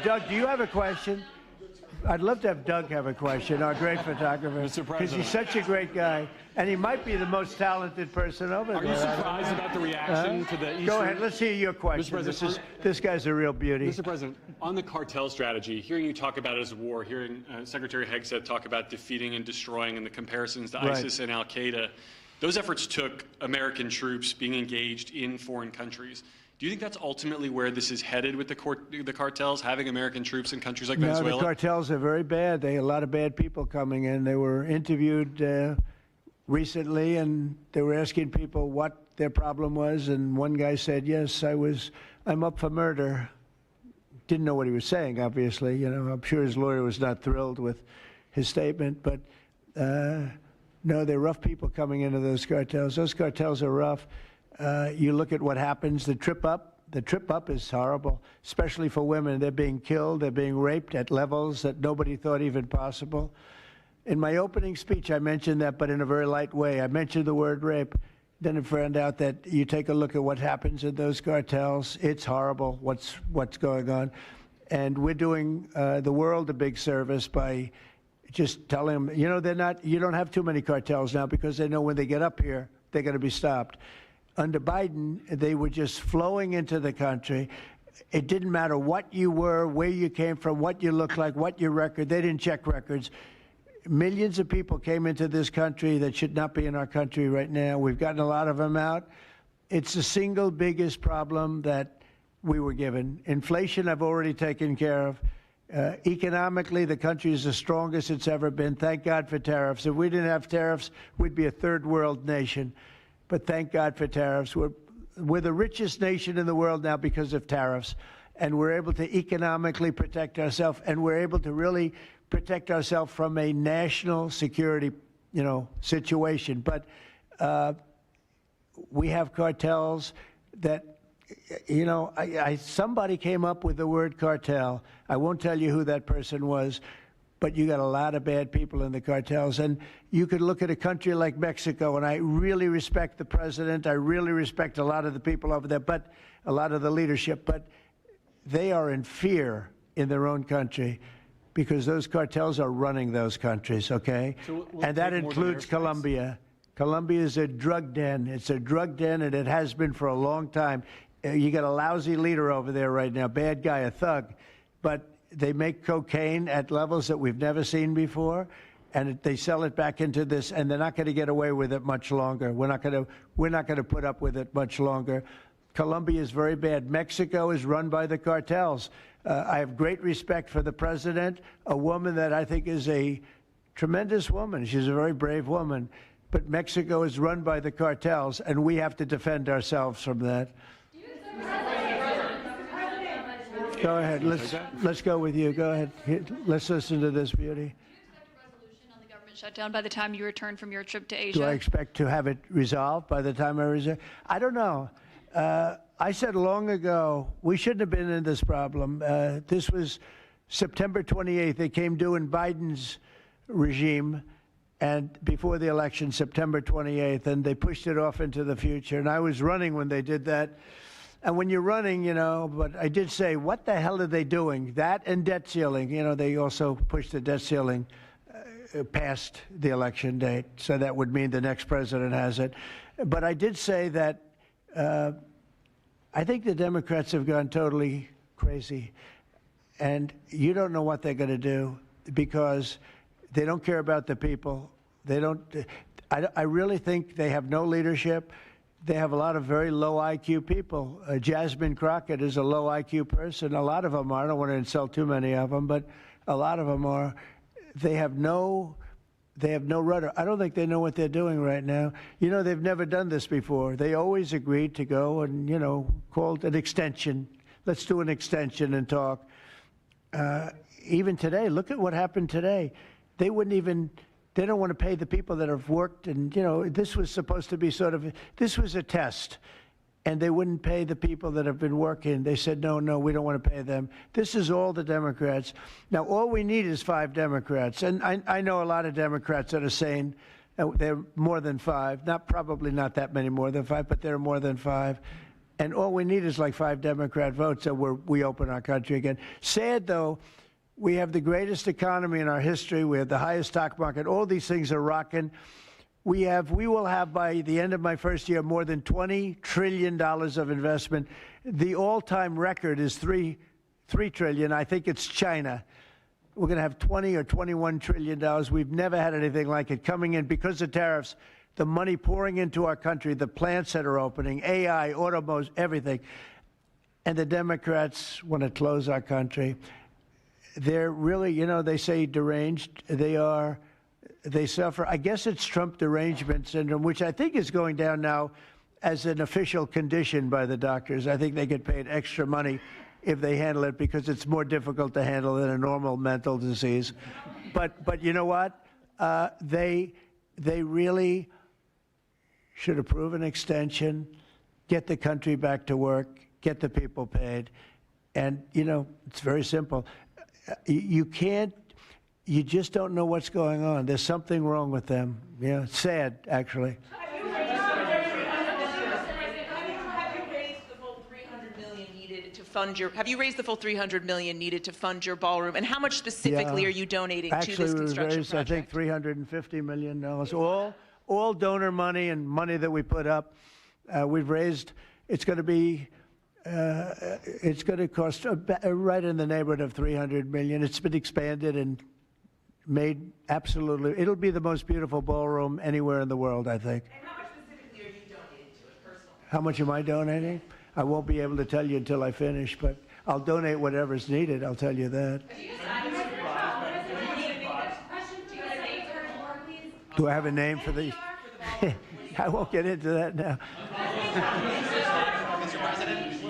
Doug, do you have a question? I'd love to have Doug have a question, our great photographer, because he's such a great guy, and he might be the most talented person over there. Are you surprised about the reaction to the Eastern? Go ahead, let's hear your question. This guy's a real beauty. Mr. President, on the cartel strategy, hearing you talk about it as a war, hearing Secretary Hegseth talk about defeating and destroying and the comparisons to ISIS and al-Qaeda, those efforts took American troops being engaged in foreign countries. Do you think that's ultimately where this is headed with the cartels, having American troops in countries like Venezuela? No, the cartels are very bad. They have a lot of bad people coming in. They were interviewed recently, and they were asking people what their problem was, and one guy said, yes, I'm up for murder. didn't know what he was saying, obviously. You know, I'm sure his lawyer was not thrilled with his statement, but no, they're rough people coming into those cartels. Those cartels are rough. You look at what happens, the trip up is horrible, especially for women. They're being killed, they're being raped at levels that nobody thought even possible. In my opening speech, I mentioned that, but in a very light way. I mentioned the word rape. Then I found out that you take a look at what happens in those cartels. It's horrible what's going on. And we're doing the world a big service by just telling them, you know, you don't have too many cartels now because they know when they get up here, they're going to be stopped. Under Biden, they were just flowing into the country. It didn't matter what you were, where you came from, what you looked like, what your record. They didn't check records. Millions of people came into this country that should not be in our country right now. We've gotten a lot of them out. It's the single biggest problem that we were given. Inflation, I've already taken care of. Economically, the country is the strongest it's ever been. Thank God for tariffs. If we didn't have tariffs, we'd be a third world nation. But thank God for tariffs. We're the richest nation in the world now because of tariffs. And we're able to economically protect ourselves, and we're able to really protect ourselves from a national security, situation. But we have cartels that, somebody came up with the word cartel. I won't tell you who that person was, but you got a lot of bad people in the cartels. And you could look at a country like Mexico, and I really respect the president. I really respect a lot of the people over there, but a lot of the leadership. But they are in fear in their own country because those cartels are running those countries, okay? So we'll and that includes Colombia. Colombia is a drug den. It's a drug den, and it has been for a long time. You got a lousy leader over there right now, bad guy, a thug. But they make cocaine at levels that we've never seen before, and they sell it back into this, and they're not going to get away with it much longer. We're not going to put up with it much longer. Colombia is very bad. Mexico is run by the cartels. I have great respect for the president, a woman that I think is a tremendous woman. She's a very brave woman. But Mexico is run by the cartels, and we have to defend ourselves from that. Go ahead. Let's go with you. Go ahead. Let's listen to this beauty. Shutdown by the time you return from your trip to Asia? Do I expect to have it resolved by the time I return? I don't know. I said long ago we shouldn't have been in this problem. This was September 28th. It came due in Biden's regime, and before the election, September 28th, and they pushed it off into the future. And I was running when they did that. And when you're running, but I did say, what the hell are they doing? That and debt ceiling. They also pushed the debt ceiling past the election date, so that would mean the next president has it. But I did say that I think the Democrats have gone totally crazy, and you don't know what they're going to do because they don't care about the people. They don't. I really think they have no leadership. They have a lot of very low IQ people. Jasmine Crockett is a low IQ person. A lot of them are. I don't want to insult too many of them, but a lot of them are. They have no rudder. I don't think they know what they're doing right now. They've never done this before. They always agreed to go and, called an extension. Let's do an extension and talk. Even today, look at what happened today. They don't want to pay the people that have worked. And, this was supposed to be this was a test. And they wouldn't pay the people that have been working. They said, no, we don't want to pay them. This is all the Democrats. Now, all we need is 5 Democrats. And I know a lot of Democrats that are saying they're more than 5. Probably not that many more than 5, but they're more than 5. And all we need is like 5 Democrat votes so we open our country again. Sad, though, we have the greatest economy in our history. We have the highest stock market. All these things are rocking. We will have, by the end of my first year, more than $20 trillion of investment. The all-time record is $3 trillion. I think it's China. We're going to have $20 or $21 trillion. We've never had anything like it coming in because of tariffs. The money pouring into our country, the plants that are opening, AI, automobiles, everything. And the Democrats want to close our country. They're really, they say deranged. They suffer. I guess it's Trump derangement syndrome, which I think is going down now as an official condition by the doctors. I think they get paid extra money if they handle it, because it's more difficult to handle than a normal mental disease. But you know what? They really should approve an extension, get the country back to work, get the people paid. And, it's very simple. You just don't know what's going on. There's something wrong with them. Yeah, it's sad, actually. Have you raised the full $300 million needed to fund your? Have you raised the full $300 million needed to fund your ballroom? And how much specifically are you donating to this construction raised, project? I think, $350 million. All donor money and money that we put up. We've raised. It's going to be. It's going to cost right in the neighborhood of $300 million. It's been expanded and made absolutely. It'll be the most beautiful ballroom anywhere in the world, I think. And how much specifically are you donating to it personally? How much am I donating? I won't be able to tell you until I finish, but I'll donate whatever's needed. I'll tell you that. Do I have a name for the? I won't get into that now.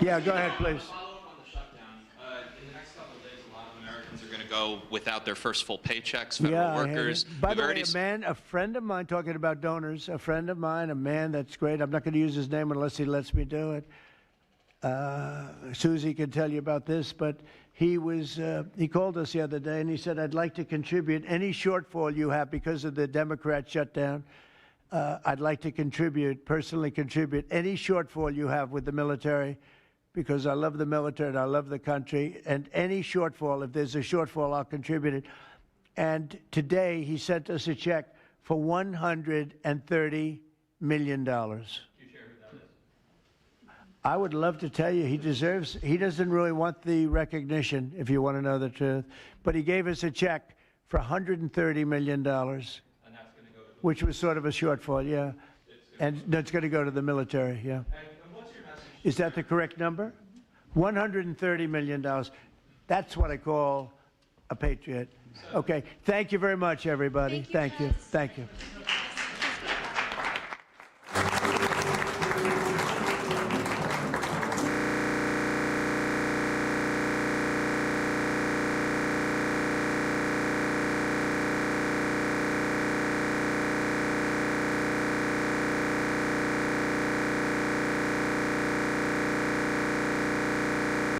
Yeah, go ahead, please. In the next couple of days, a lot of Americans are going to go without their first full paychecks, federal workers. By the way, a friend of mine, talking about donors, a friend of mine, a man that's great, I'm not going to use his name unless he lets me do it. Susie can tell you about this, but he called us the other day and he said, I'd like to contribute any shortfall you have because of the Democrat shutdown. I'd like to personally contribute any shortfall you have with the military, because I love the military and I love the country, and any shortfall, if there's a shortfall, I'll contribute it. And today he sent us a check for $130 million. I would love to tell you he doesn't really want the recognition, if you want to know the truth, but he gave us a check for $130 million, which was sort of a shortfall, yeah. And that's going to go to the military, yeah. Is that the correct number? $130 million. That's what I call a patriot. Okay. Thank you very much, everybody. Thank you. Thank you.